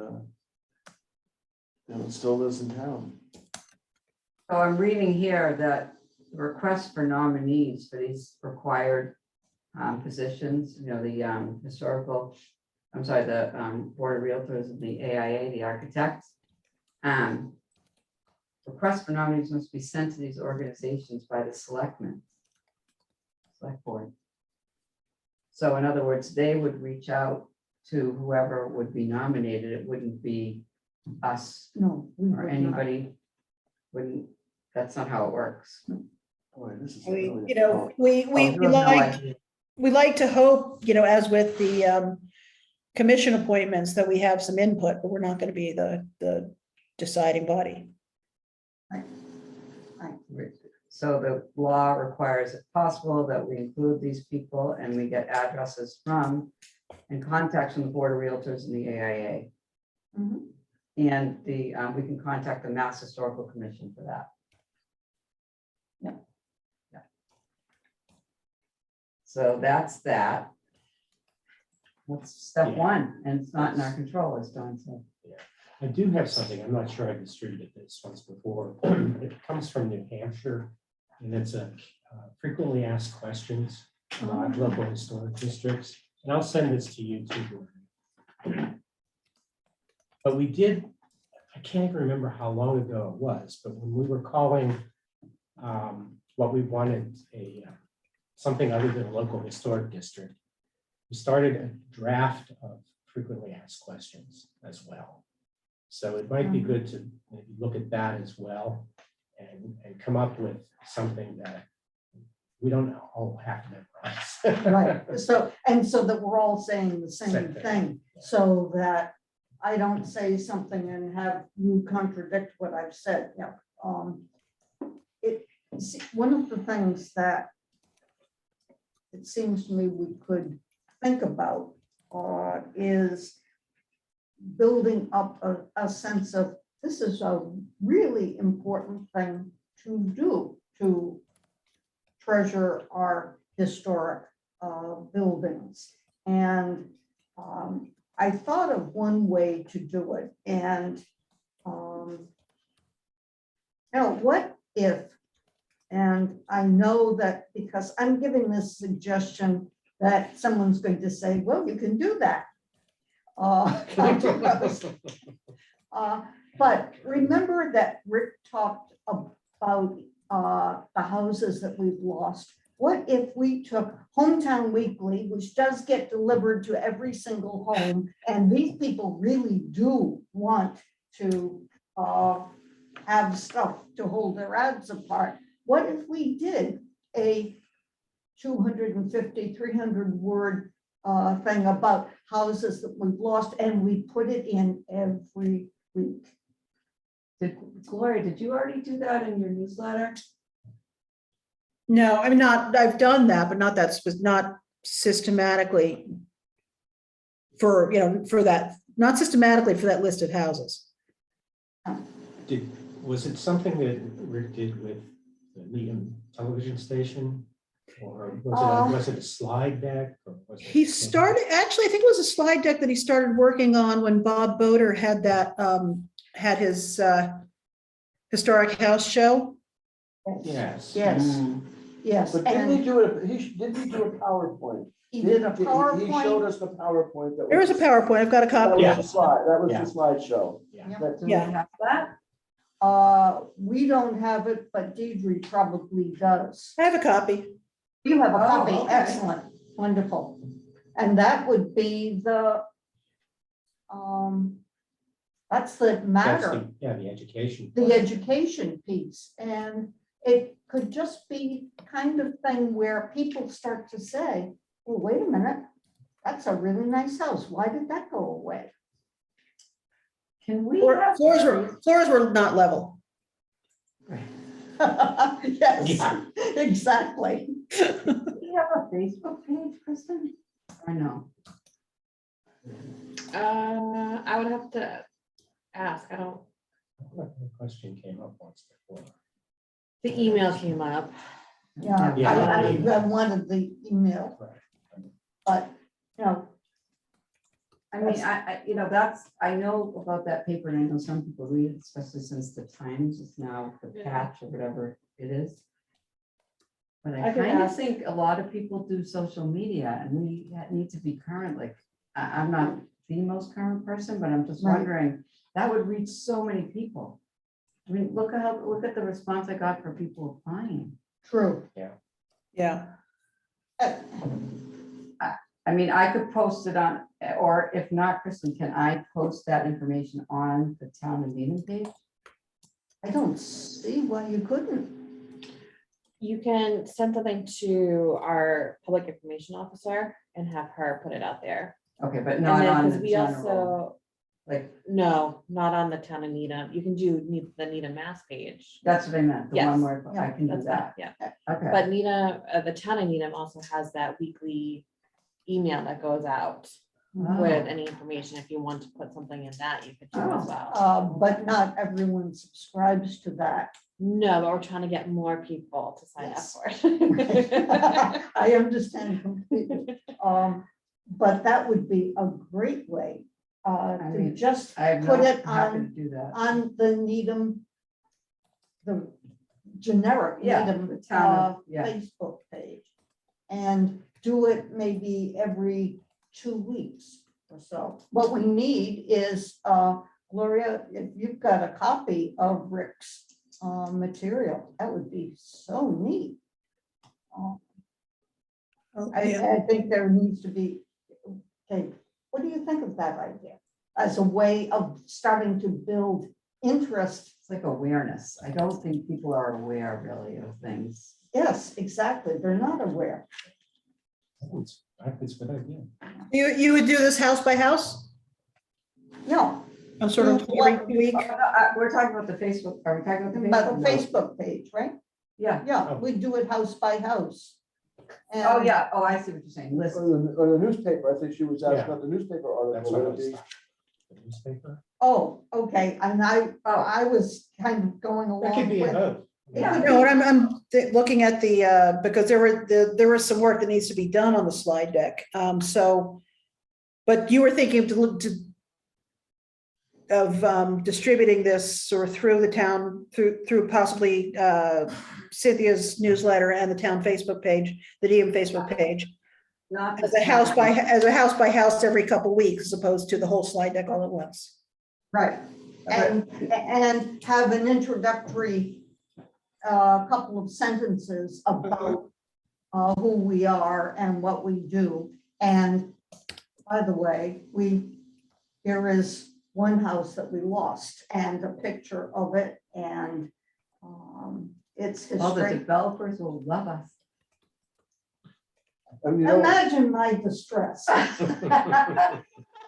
still lives in town. So I'm reading here that the request for nominees for these required positions, the Board of Realtors and the AIA, the architects. Requests for nominees must be sent to these organizations by the select board. So in other words, they would reach out to whoever would be nominated. It wouldn't be us No. we or would not. anybody. That's not how it works. Boy, this is. We, really- we Oh, you have no like, idea. we like to hope, as with the commission appointments, that we have some input, but we're not gonna be the deciding body. So the law requires, if possible, that we include these people and we get addresses from and contacts from the Board of Realtors and the AIA. Mhm. And we can contact the Mass Historical Commission for that. Yeah. So that's that. That's step Yeah. one, and it's not in our control, as Don said. I do have something, I'm not sure I distributed this once before. It comes from New Hampshire, and it's a frequently asked questions about local historic districts. And I'll send this to you too. But we did, I can't even remember how long ago it was, but when we were calling what we wanted something other than a local historic district, we started a draft of frequently asked questions as well. So it might be good to maybe look at that as well and come up with something that we don't all have to memorize. Right, so that we're all saying the same Same thing. thing, so that I don't say something and have you contradict what I've said, one of the things that it seems to me we could think about is building up a sense of, this is a really important thing to do, to treasure our historic buildings. And I thought of one way to do it, and what if, and I know that because I'm giving this suggestion that someone's going to say, well, you can do that. counting those. But remember that Rick talked about the houses that we've lost. What if we took Hometown Weekly, which does get delivered to every single home, and these people really do want to have stuff to hold their ads apart? What if we did a 250, 300 word thing about houses that we've lost, and we put it in every week? Gloria, did you already do that in your newsletter? No, I'm not, I've done that, but not that, not systematically for, for that, not systematically for that list of houses. Was it something that Rick did with the Needham television station? Or was it a slide deck? Or was it He started, actually, I think it was a slide deck that he started working on when Bob Boder had that, had his historic house show. Yes. Yes, yes. But didn't And he do it, didn't he do a PowerPoint? he did a He showed PowerPoint. us the PowerPoint. There was a PowerPoint, I've got a That copy. was the slide, that was Yeah. the slideshow. Yeah. That- Do we Yeah. have that? We don't have it, but Deidre probably does. I have a copy. You have a Oh, copy, okay. excellent, wonderful. And that would be the, that's the That's matter, the education. the part. education piece. And it could just be kind of thing where people start to say, well, wait a minute, that's a really nice house. Why did that go away? Can we Floors have? were not level. Yes, Yeah. exactly. Do we have a Facebook page, Kristen? I know. I would have to ask. I don't, The question came up once before. the email came up. Yeah, Yeah. I wanted the email, Right. but, you know, I mean, I know about that paper and I know some people read it, especially since the Times is now the Yeah. patch or whatever it is. But I I could kind of ask- think a lot of people do social media and we need to be current, like, I'm not the most current person, but I'm just Right. wondering, that would reach so many people. I mean, look at the response I got for people applying. true. Yeah. I mean, I could post it on, or if not, Kristen, can I post that information on the town and meeting page? I don't see why you couldn't. You can send something to our public information officer and have her put it out there. Okay, but And not then, on because the we general, also, like, no, not on the town of Needham. You can do the Needham Mass page. that's what I meant, the Yes. one where I can do That's fine, that. yeah. Okay, But Needham, the town of Needham also has that weekly email that goes out Oh. with any information. If you want to put something in that, you could do as Oh. well. But not everyone subscribes to that. No, but we're trying to get more people to sign up Yes. for it. I understand completely. But that would be a great way I to mean, just I'm put it happy to on, do that. on the Needham, the generic Yeah, Needham the town of- yeah. Facebook page. And do it maybe every 2 weeks or so. What we need is, Gloria, if you've got a copy of Rick's material, that would be so neat. I think there needs to be, okay, what do you think of that idea? As a way of starting to build interest. It's like awareness. I don't think people are aware really of things. Yes, exactly. They're not aware. I think it's a good idea. You would do this house by house? No, I'm sort of every week? Oh, no, we're talking about the Facebook, are we talking about the about the Facebook? Facebook page, right? Yeah, Yeah, Oh. we do it house by house. oh, And- yeah, oh, I see what you're saying, listen. Or the newspaper, I think she was asking Yeah. about the newspaper That's article. what I would it was be- thought. The newspaper. Oh, okay, and I was kind of going That could along be a with. vote. Yeah. No, and looking at the, because there was some work that needs to be done on the slide deck. So, but you were thinking of distributing this or through the town, through possibly Cynthia's newsletter and the town Facebook page, the DM Facebook page. Not as the a house by, town. as a house by house every couple weeks, as opposed to the whole slide deck all at once. Right, and have an introductory couple of sentences about who we are and what we do. And by the way, here is one house that we lost and a picture of it, and it's All the history. developers will love us. And you know, Imagine my distress.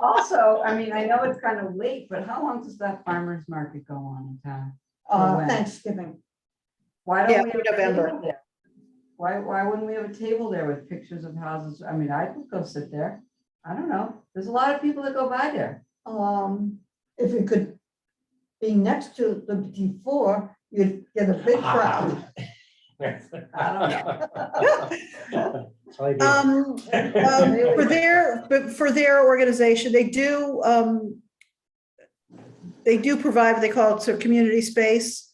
Also, I mean, I know it's kind of late, but how long does that farmer's market go on in town? when? Thanksgiving. Why Yeah, don't we have a November. table there? Why wouldn't we have a table there with pictures of houses? I mean, I would go sit there. I don't know. There's a lot of people that go by there. If it could be next to the before, you'd get a big crowd. I don't know. For their organization, they do provide what they call it, sort of community space,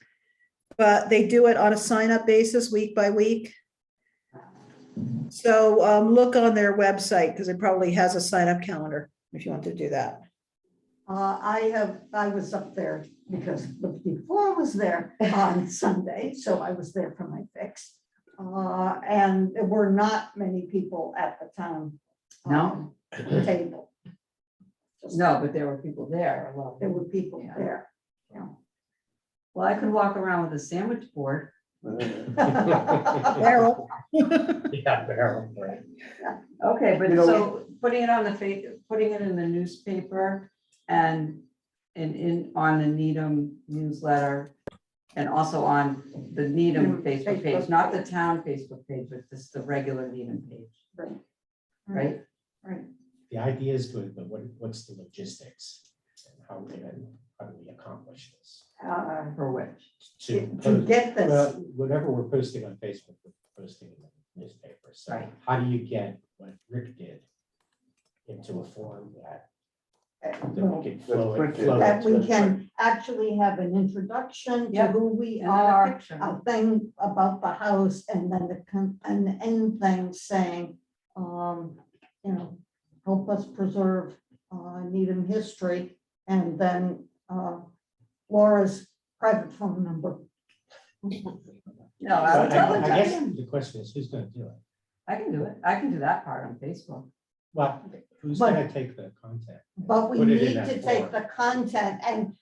but they do it on a sign-up basis, week by week. So look on their website, because it probably has a sign-up calendar, if you want to do that. I was up there because the before was there on Sunday, so I was there for my fix. And there were not many people at the town. No? Table. Just- No, but there were people there. A lot. There were people Yeah. there. Well, I could walk around with a sandwich board. Carol. Yeah, barrel, right. Okay, but You know, so putting it on putting it in the newspaper and on the Needham newsletter and also on the Needham Facebook page, Facebook not the page. town Facebook page, but just the regular Needham page, Right. right? Right. The idea is good, but what's the logistics? And how do we accomplish this? For which? To get Well, this, whatever we're posting on Facebook, we're posting in the newspaper. So Right. how do you get what Rick did into a form that we can flow it? flow that it we to- can actually have an introduction to Yep. who we And then a are, picture. a thing about the house, and then an end thing saying, help us preserve Needham history, and then Laura's private phone number. No, I would But I totally guess check in. the question is, who's gonna do it? I can do it. I can do that part on Facebook. Well, who's But- gonna take the content? But we Put it in need that to take form. the content, and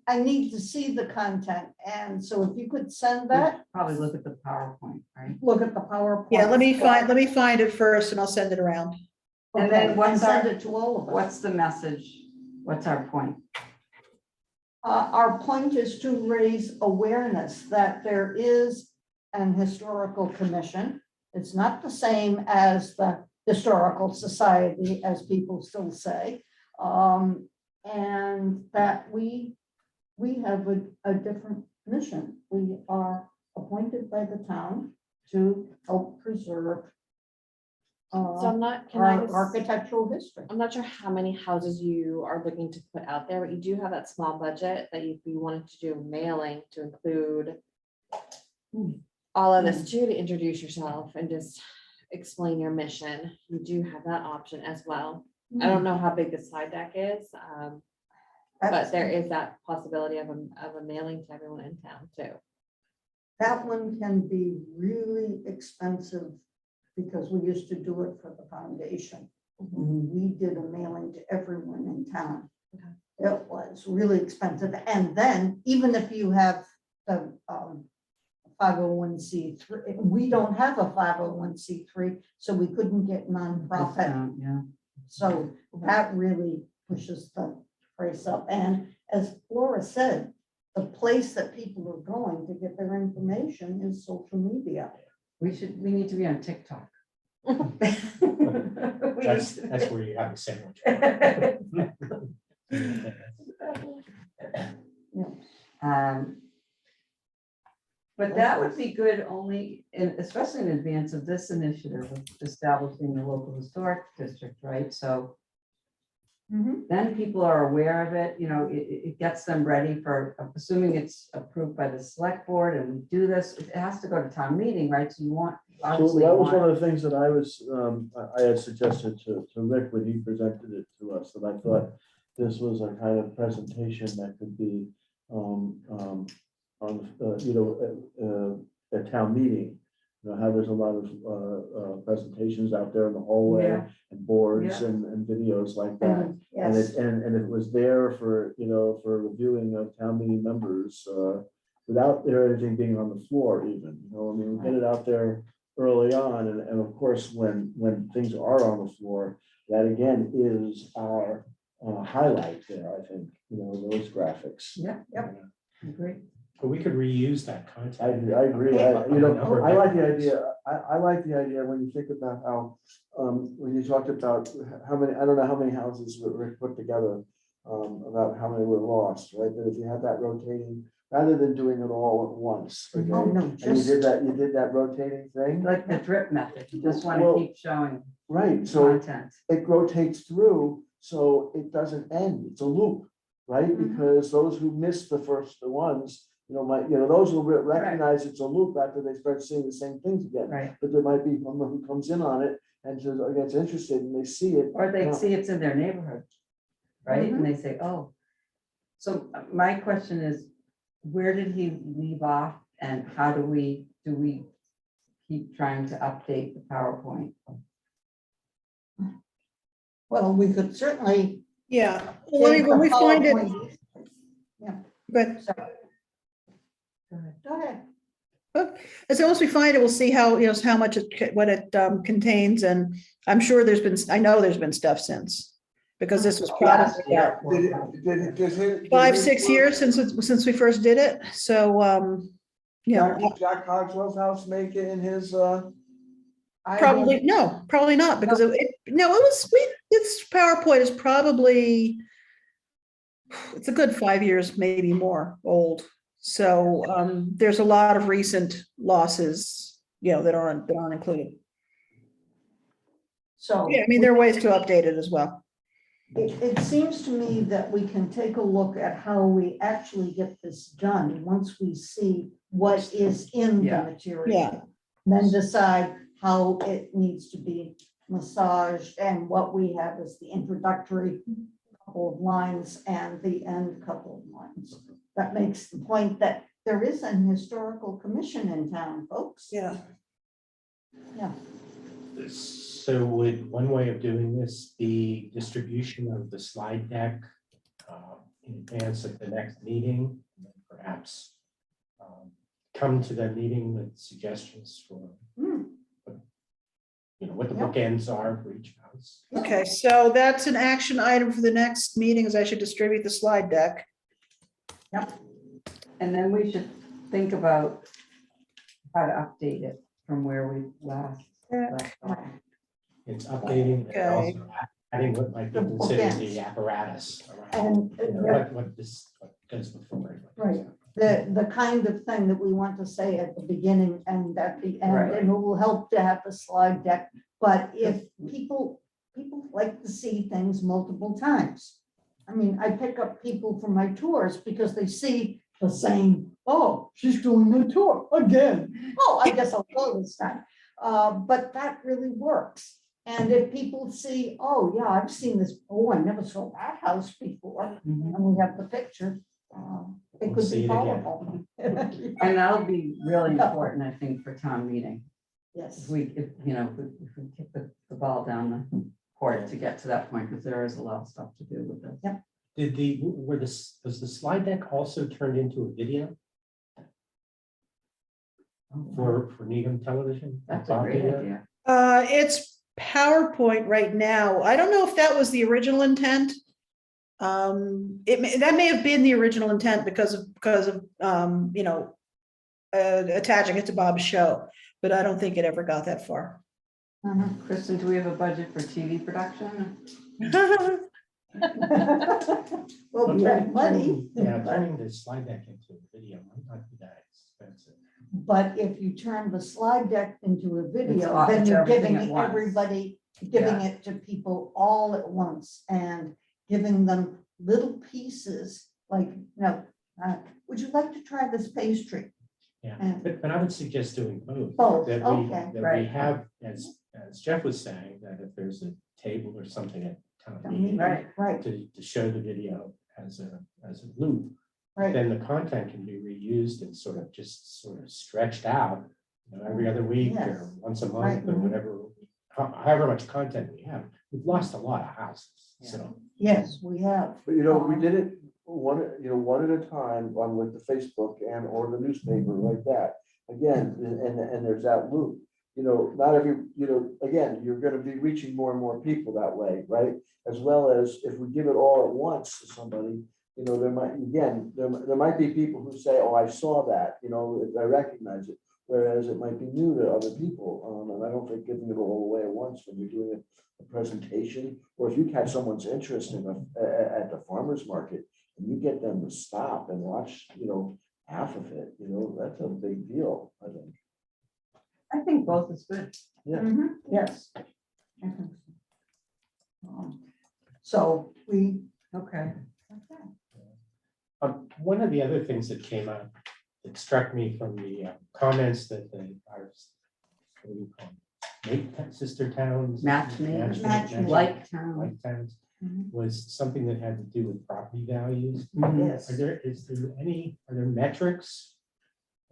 I need to see the content, and so if you could send that, Probably look at the PowerPoint, right? look at the PowerPoint. Yeah, let me find it first and I'll send it around. And then Okay, what's send our- it to all of us. What's the message? What's our point? Our point is to raise awareness that there is an historical commission. It's not the same as the historical society, as people still say. And that we have a different mission. We are appointed by the town to help preserve So I'm not, can I our just, architectural history. I'm not sure how many houses you are looking to put out there, but you do have that small budget that if you wanted to do mailing to include all of this too, to introduce yourself and just explain your mission, you do have that option as well. I don't know how big the slide deck is, but there is that possibility of a mailing to everyone in town too. That one can be really expensive because we used to do it for the foundation. We did a mailing to everyone in town. Okay. It was really expensive. And then even if you have the 501c3, we don't have a 501c3, so we couldn't get nonprofit. Yeah. So that really pushes the price up. And as Laura said, the place that people are going to get their information is social media. We need to be on TikTok. We That's need to that's be- where you have the sandwich. But that would be good only, especially in advance of this initiative of establishing the local historic district, right? So then people are aware of it, it gets them ready for, assuming it's approved by the select board and we do this, it has to go to town meeting, right? So you want, So obviously. that you was want- one of the things that I had suggested to Rick when he presented it to us, that I thought this was a kind of presentation that could be on, at town meeting. How there's a lot of presentations out there in the hallway Yeah. and boards Yeah. and videos like that. And Yes, it was there for, for reviewing of town meeting members, without there anything being on the floor even, I mean, we get it out there early on, and of course, when things are on the floor, that again is our highlight there, I think, those graphics. Yeah, agree. But we could reuse that content. I agree, I like the idea, I like the idea when you think about how, when you talked about how many, I don't know how many houses were put together, about how many were lost, right? That if you have that rotating, rather than doing it all at once. okay? oh, no, And you just, did that rotating thing, Like the drip method, you just want Well, to keep showing right, so content. it rotates through, so it doesn't end, it's a loop, right? Mhm. Because those who missed the first ones, those will recognize it's a loop after they start seeing the same things again. Right, But there might be someone who comes in on it and just gets interested and they see it. or they Yeah. see it's in their neighborhood, right? And they say, oh. So my question is, where did he leave off and how do we keep trying to update the PowerPoint? well, we could certainly. Yeah, take when the we find it, PowerPoint- but Go ahead. Go ahead. as soon as we find it, we'll see how, how much what it contains, and I'm sure I know there's been stuff since. Because this was Last probably year. about 5-6 years since we first did it, so, Jack Cogswell's house make it in his, probably not, because its PowerPoint is probably, it's a good 5 years, maybe more old. So there's a lot of recent losses, that aren't included. So. Yeah, I mean, there are ways to update it as well. It seems to me that we can take a look at how we actually get this done once we see what is in the Yeah. material. Yeah. Then decide how it needs to be massaged and what we have as the introductory couple of lines and the end couple of lines. That makes the point that there is an historical commission in town, folks. Yeah. Yeah. So would one way of doing this be distribution of the slide deck in advance of the next meeting? And then perhaps come to the meeting with suggestions for what the Yeah. bookends are for each house. Okay, so that's an action item for the next meeting, is I should distribute the slide deck. And then we should think about how to update it from where we last left off. It's updating and also adding what might be The considered bookends. the apparatus around. And What goes before it. Right. the kind of thing that we want to say at the beginning and at the end, Right. and it will help to have the slide deck. But if people like to see things multiple times. I mean, I pick up people from my tours because they see the same, oh, she's doing the tour again. Oh, I guess I'll go this time. But that really works. And if people see, oh, yeah, I've seen this, oh, I never saw that house before, Mhm. and we have the picture, it We'll could see be it again. powerful. And that'll be really important, I think, for town meeting. Yes. If we kick the ball down the court to get to that point, because there is a lot of stuff to do with this. Was the slide deck also turned into a video for Needham Television? That's a great Video? idea. It's PowerPoint right now. I don't know if that was the original intent. That may have been the original intent because of attaching it to Bob's show, but I don't think it ever got that far. Kristen, do we have a budget for TV production? Well, we have money. Yeah, turning the slide deck into a video might not be that expensive. But if you turn the slide deck into a video, then it's you're everything giving at once. everybody, giving it to people all at once. And giving them little pieces, like, would you like to try this pastry? Yeah, And- but I would suggest doing both. Both, That we, okay. that we Right. have, as Jeff was saying, that if there's a table or something at town I meeting mean, Right. Right, to show the video as a loop, right. then the content can be reused and sort of stretched out, every other week or Yes. once a Right. month or whatever, however much content we have. We've lost a lot of houses, so. Yes, we have. But we did it one at a time on with the Facebook and or the newspaper like that. Again, and there's that loop, not every, again, you're gonna be reaching more and more people that way, right? As well as if we give it all at once to somebody, there might be people who say, oh, I saw that, I recognize it. Whereas it might be new to other people. And I don't think giving it all away at once when you're doing a presentation, or if you catch someone's interest at the farmer's market and you get them to stop and watch, half of it, that's a big deal, I think. I think both is good. Yeah. Mhm, yes. I think so. So we, Okay. One of the other things that came out that struck me from the comments that our what do you call them? Sister towns. Matchmaking. Matchmaking. Like town. Like towns Mhm. was something that had to do with property values. yes, Are there metrics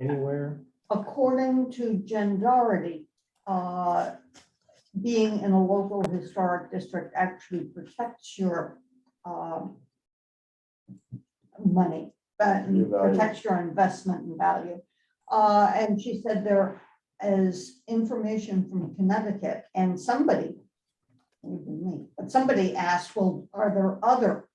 anywhere? according to Jen Doherty, being in a local historic district actually protects your money, but Your value. protects your investment and value. And she said there is information from Connecticut, and somebody, maybe me, but somebody asked, well, are there other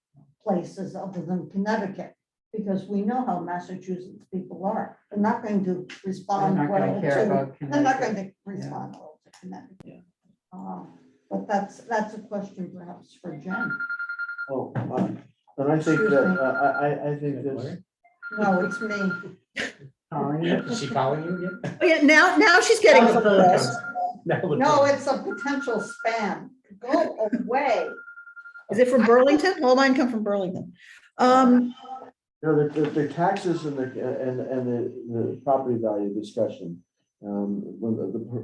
places other than Connecticut? Because we know how Massachusetts people are. They're not going to I'm respond not well gonna care to, about they're not going Connecticut. to respond well to Connecticut. Yeah. But that's a question perhaps for Jen. Oh, and I think Excuse that, me. I think this, No, it's me. Calling you. Is she calling you again? Oh, yeah, now she's getting Now the the phone press. comes. Now the No, phone- it's a potential spam. Go away. Is it from Burlington? All mine come from Burlington. the taxes and the property value discussion. When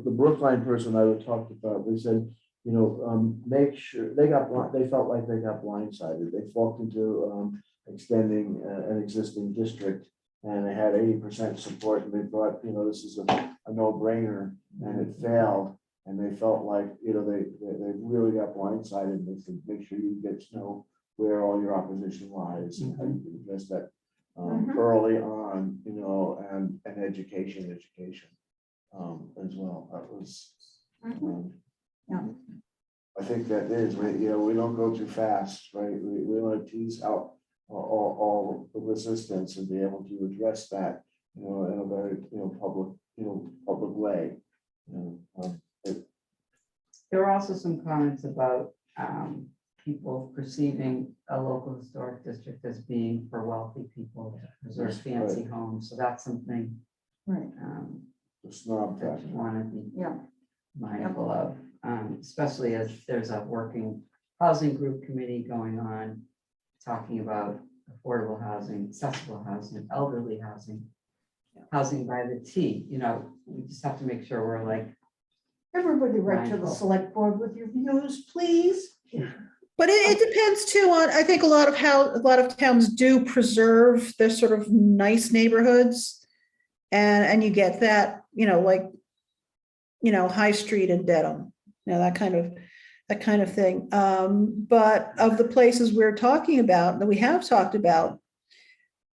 the Brookline person I talked about, they said, make sure, they felt like they got blindsided. They walked into extending an existing district and they had 80% support and they thought, this is a no-brainer, and it failed. And they felt like, they really got blindsided. They said, make sure you get to know where all your opposition lies and how you can address that early on, and education as well. That was, Yeah. I think that is, we don't go too fast, right? We want to tease out all the resistance and be able to address that, in a very, public way. There were also some comments about people perceiving a local historic district as being for wealthy people to preserve fancy homes. So that's something Right. The snob that factor. you want to be Yeah. mindful of, especially as there's a working housing group committee going on, talking about affordable housing, accessible housing, elderly housing, housing by the T, we just have to make sure we're like, Everybody write to the Mindful. select board with your views, please. But it depends too on, I think a lot of towns do preserve their sort of nice neighborhoods. And you get that, High Street and Dedham, that kind of thing. But of the places we're talking about, that we have talked about,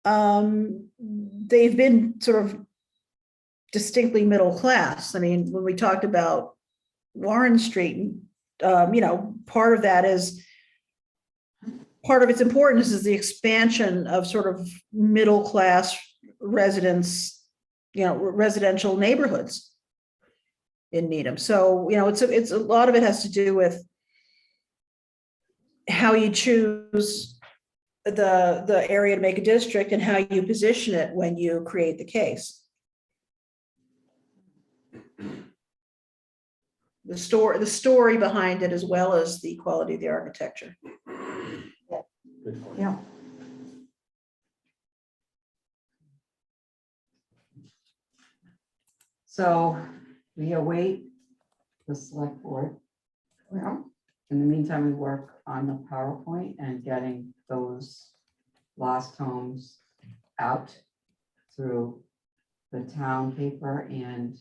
they've been sort of distinctly middle class. I mean, when we talked about Warren Street, part of that is, part of its importance is the expansion of sort of middle class residents, residential neighborhoods in Needham. So, it's a lot of it has to do with how you choose the area to make a district and how you position it when you create the case. The story behind it, as well as the quality of the architecture. Yes. Good point. Yeah. So we await the select board. Well, In the meantime, we work on the PowerPoint and getting those lost homes out through the town paper and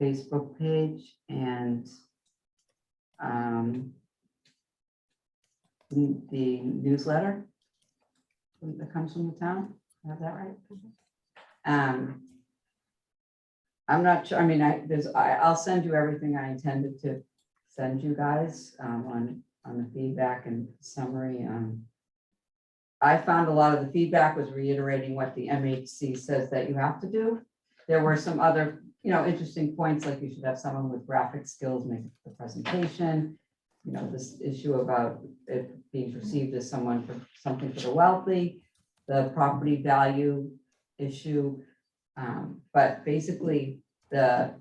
Facebook page and the newsletter that comes from the town. Have that right? I'm not sure, I mean, I'll send you everything I intended to send you guys on the feedback and summary. I found a lot of the feedback was reiterating what the MHC says that you have to do. There were some other, interesting points, like you should have someone with graphic skills make the presentation. This issue about it being perceived as something for the wealthy, the property value issue. But basically, the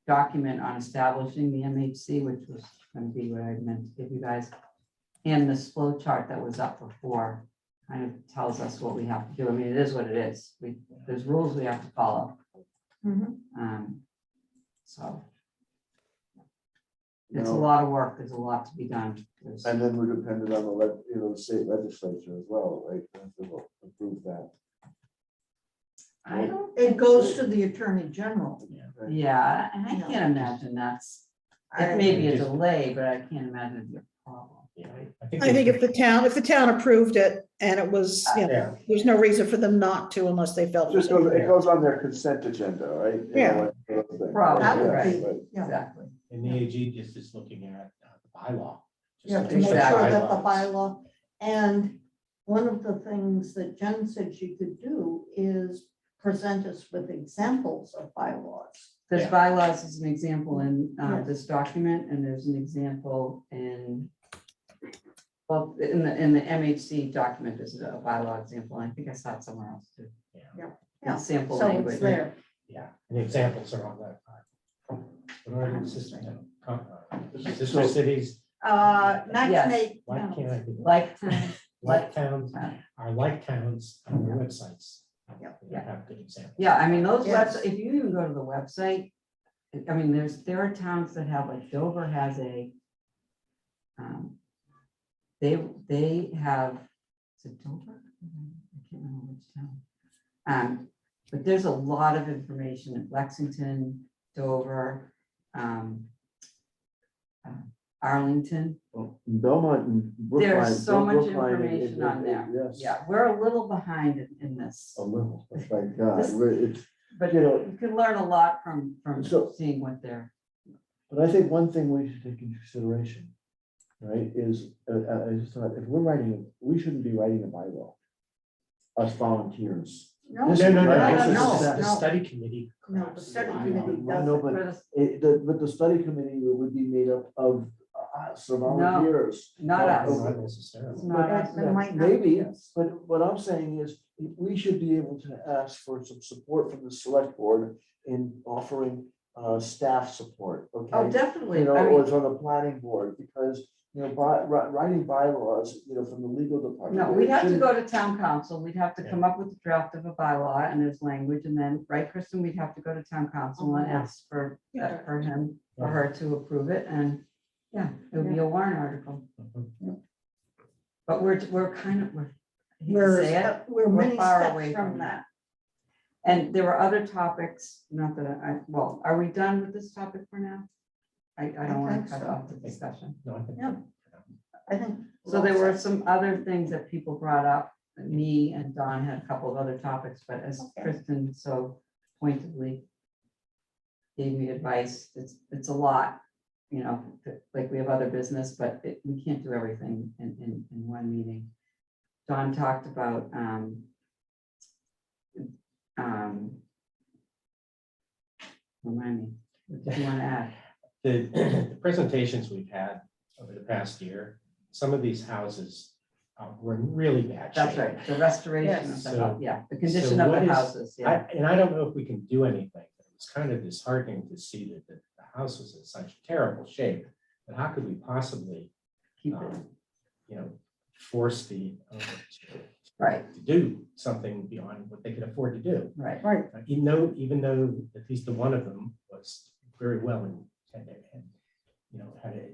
document on establishing the MHC, which was going to be what I meant to give you guys, and this flow chart that was up before, kind of tells us what we have to do. I mean, it is what it is. There's rules we have to follow. mhm. So it's a lot of work. There's a lot to be done. And then we're dependent on the state legislature as well, right? They have to approve that. I don't, It goes to the Attorney General. yeah, and I can't imagine that's, it may be a delay, but I can't imagine it'd be a problem. Yeah, I think if the town approved it and it was, Yeah, there's no reason for them not to unless they felt. Just goes, it goes on their consent agenda, right? Yeah. Probably, That would right. be, yeah, Exactly. and the AG just is looking at the bylaw. just yeah, to to make make sure sure that the bylaws- bylaw, and one of the things that Jen said she could do is present us with examples of bylaws. There's Yeah. bylaws as an example in Yes. this document, and there's an example in, well, in the MHC document, there's a bylaw example. I think I saw it somewhere else too. Yeah. It's sample So language. it's there. Yeah, and the examples are on that. What are the sister So- cities, Matchmake. like towns. can I do? Like towns, Like towns, Yeah. our like towns on their websites. Yeah. They have good examples. yeah, I mean, those Yes. websites, if you even go to the website, I mean, there are towns that have, like Dover has a, they have, is it Dover? I can't remember which town. But there's a lot of information in Lexington, Dover, Arlington. Belmont and Brookline. There's so much Brookline, information on there. Yes. Yeah, we're a little behind in this, A little, thank God. This- It's, but you know, you can learn a lot from So- seeing what they're. but I think one thing we should take into consideration, right, is, I just thought, if we're writing, we shouldn't be writing a bylaw. Us volunteers. No, This No, is no, no, right, no, this no, is- the no. study committee. No, the perhaps. study I committee know. does No, it. but the study committee would be made up of us, of volunteers. Not us. Not Okay. necessarily. It's not us. But it might not Maybe, be us. but what I'm saying is, we should be able to ask for some support from the select board in offering staff support, okay? Oh, definitely. You know, I or mean, it's on the planning board, because, writing bylaws, from the legal department. no, we'd have to shouldn't- go to town council. We'd have to come up with a draft of a bylaw and there's language and then, right, Kristen, we'd have to go to town council and ask for him or her to approve it and, yeah, it would be a warrant article. Mhm. But we're kind of, I hate to say it, We're we're many far steps away from from that. and there were other topics, not that well, are we done with this topic for now? I don't want think to cut so. off the discussion. No, I think. Yeah. I think. So there were some other things that people brought up. Me and Don had a couple of other topics, but as Okay. Kristen so pointedly gave me advice, it's a lot, like we have other business, but we can't do everything in one meeting. Don talked about remind me, what did you want to add? The presentations we've had over the past year, some of these houses were in really bad shape. That's right, the restoration of Yes. the, So- yeah, the condition so of what the is- houses, yeah. And I don't know if we can do anything. It's kind of disheartening to see that the house was in such terrible shape. But how could we possibly, Keep it. you know, force the owner Right, to do something beyond what they could afford to do. right. Right. Even though at least the one of them was very well intended and, had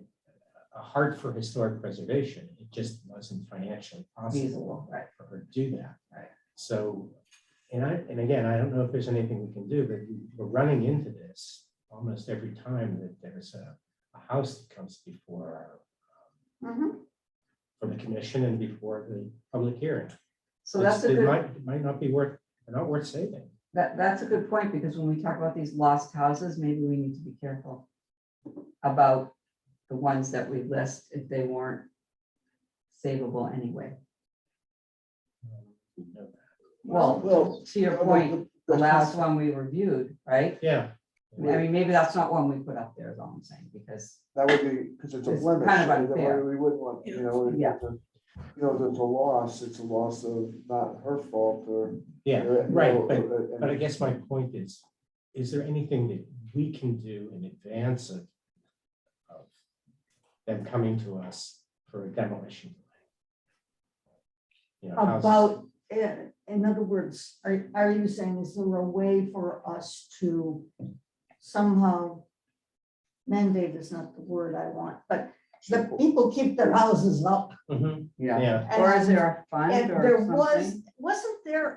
a heart for historic preservation, it just wasn't financially possible Feasible, right. for her to do that. Right. So, and again, I don't know if there's anything we can do, but we're running into this almost every time that there's a house that comes before Mhm. for the commission and before the public hearing. So that's a It good, might not be worth, not worth saving. that's a good point, because when we talk about these lost houses, maybe we need to be careful about the ones that we list if they weren't savable anyway. Well, to your point, the last one we reviewed, right? Yeah. I mean, maybe that's not one we put up there, is all I'm saying, because, That would be, because it's a It's blemish. kind of that unfair. We wouldn't want, Yeah. it's a loss of not her fault or. Yeah, you right, know, but I guess my point is there anything that we can do in advance of them coming to us for a demolition? How's- About, in other words, are you saying, is there a way for us to somehow mandate is not the word I want, but the people keep their houses up. Mhm, yeah. yeah, Or is there a fund And or there something? wasn't there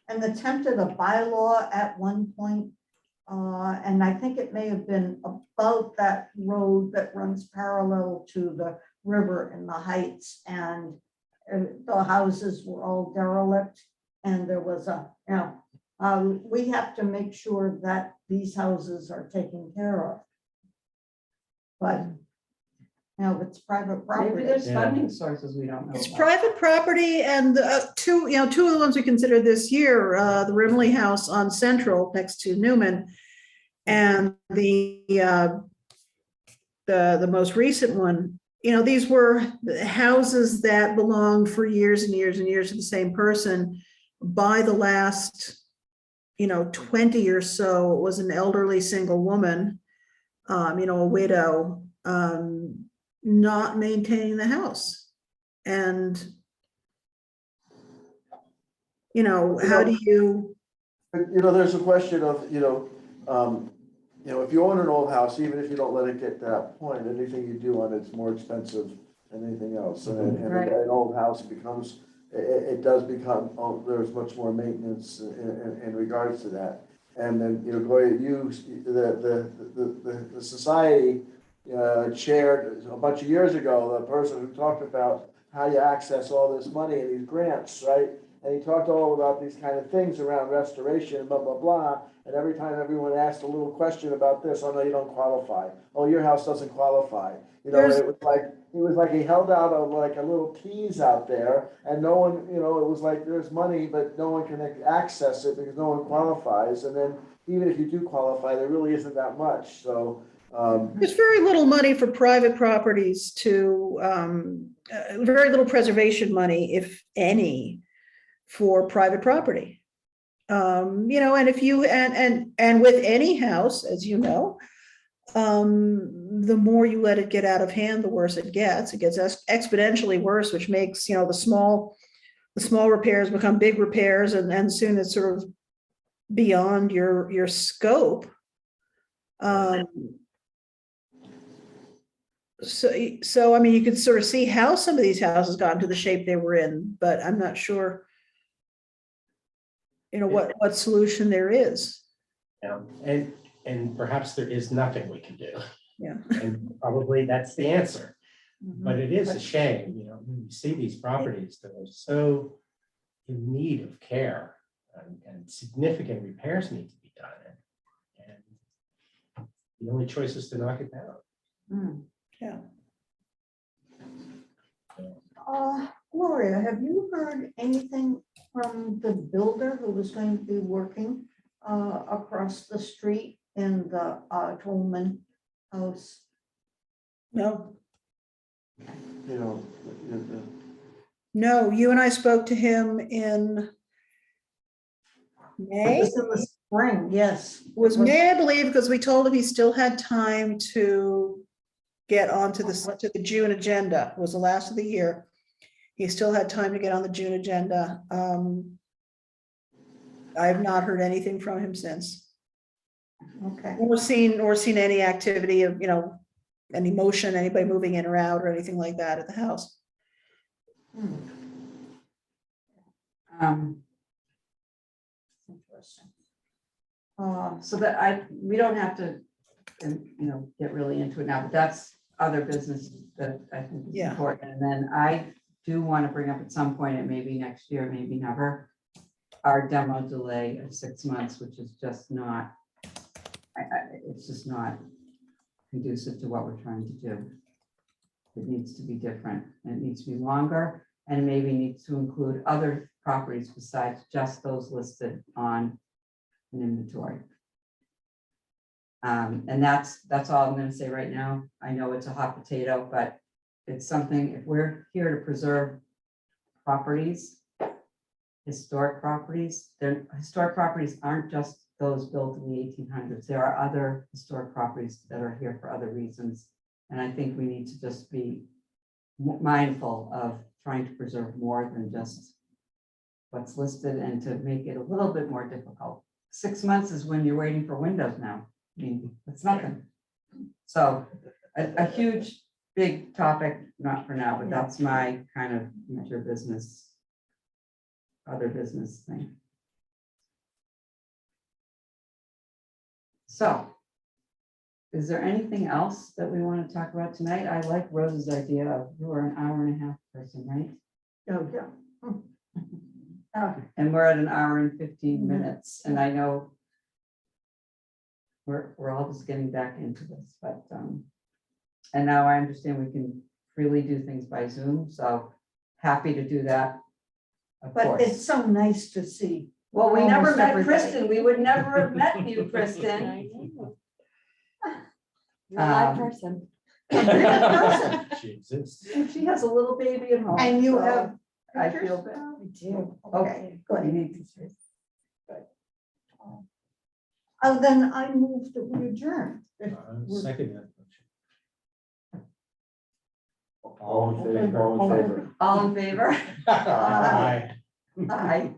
an attempt at a bylaw at one point? And I think it may have been about that road that runs parallel to the river in the Heights, and the houses were all derelict, and there was we have to make sure that these houses are taken care of. But, it's private Maybe property. there's Yeah. funding sources we don't know It's about. private property, and two of the ones we considered this year, the Rimley House on Central next to Newman, and the most recent one. These were houses that belonged for years and years and years to the same person. By the last 20 or so, it was an elderly single woman, a widow, not maintaining the house. And, how do you, There's a question of, if you own an old house, even if you don't let it get to that point, anything you do on it's more expensive than anything else. And Right. an old house becomes, it does become, there's much more maintenance in regards to that. And then, Goya, the society chaired a bunch of years ago, the person who talked about how you access all this money and these grants, right? And he talked all about these kind of things around restoration, blah, blah, blah. And every time everyone asked a little question about this, oh, no, you don't qualify. Oh, your house doesn't qualify. It was like he held out a little tease out there, and no one, it was like there's money, but no one can access it because no one qualifies. And then even if you do qualify, there really isn't that much. So, there's very little money for private properties to, very little preservation money, if any, for private property. And if you, and with any house, as you know, the more you let it get out of hand, the worse it gets. It gets exponentially worse, which makes, the small repairs become big repairs, and soon it's sort of beyond your scope. So I mean, you could sort of see how some of these houses got into the shape they were in, but I'm not sure, what solution there is. and perhaps there is nothing we can do. Yeah. And probably that's the answer. Mhm. But it is a shame, when you see these properties that are so in need of care and significant repairs need to be done. And the only choice is to knock it down. Mm. Yeah. Gloria, have you heard anything from the builder who was going to be working across the street in the Tolman house? No, the- no, you and I spoke to him in May. It was in the spring, yes. Was May, I believe, because we told him he still had time to get onto to the June agenda. It was the last of the year. He still had time to get on the June agenda. I have not heard anything from him since, Okay. or seen any activity of, any motion, anybody moving in or out or anything like that at the house. Hmm, Um, Interesting. So that we don't have to, get really into it now, but that's other business that I think is Yeah. important. And then I do want to bring up at some point, it may be next year, maybe never, our demo delay of 6 months, which is just not, it's just not conducive to what we're trying to do. It needs to be different, and it needs to be longer, and maybe needs to include other properties besides just those listed on an inventory. And that's all I'm gonna say right now. I know it's a hot potato, but it's something, if we're here to preserve properties, historic properties, historic properties aren't just those built in the 1800s. There are other historic properties that are here for other reasons. And I think we need to just be mindful of trying to preserve more than just what's listed, and to make it a little bit more difficult. 6 months is when you're waiting for windows now. I mean, it's nothing. So a huge, big topic, not for now, but that's my kind of future business, other business thing. So is there anything else that we want to talk about tonight? I like Rose's idea of you are an hour and a half person, right? Oh, yeah. And we're at an hour and 15 minutes, and I know we're all just getting back into this, but and now I understand we can freely do things by Zoom, so happy to do that. Of But course. it's so nice to see. Well, we never almost met everybody. Kristen. We would never have met you, Kristen. I know. You're a live Um, person. She exists. And she has a little baby at home. And you so have. I feel pictures? bad. I do. Okay, You good. need to say. Oh, then I move that we adjourn. Second that motion. All in favor, all in favor. All in favor? Aye. Aye.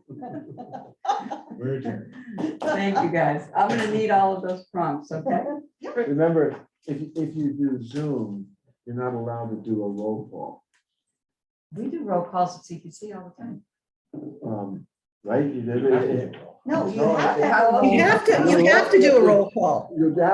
We're adjourned. Thank you, guys. I'm gonna need all of those prompts, okay? Remember, if you do Zoom, you're not allowed to do a roll call, We do roll calls at CPC all the time. right? You have to do it. No, you No, have to. how- have a- You have to do a roll call. You have to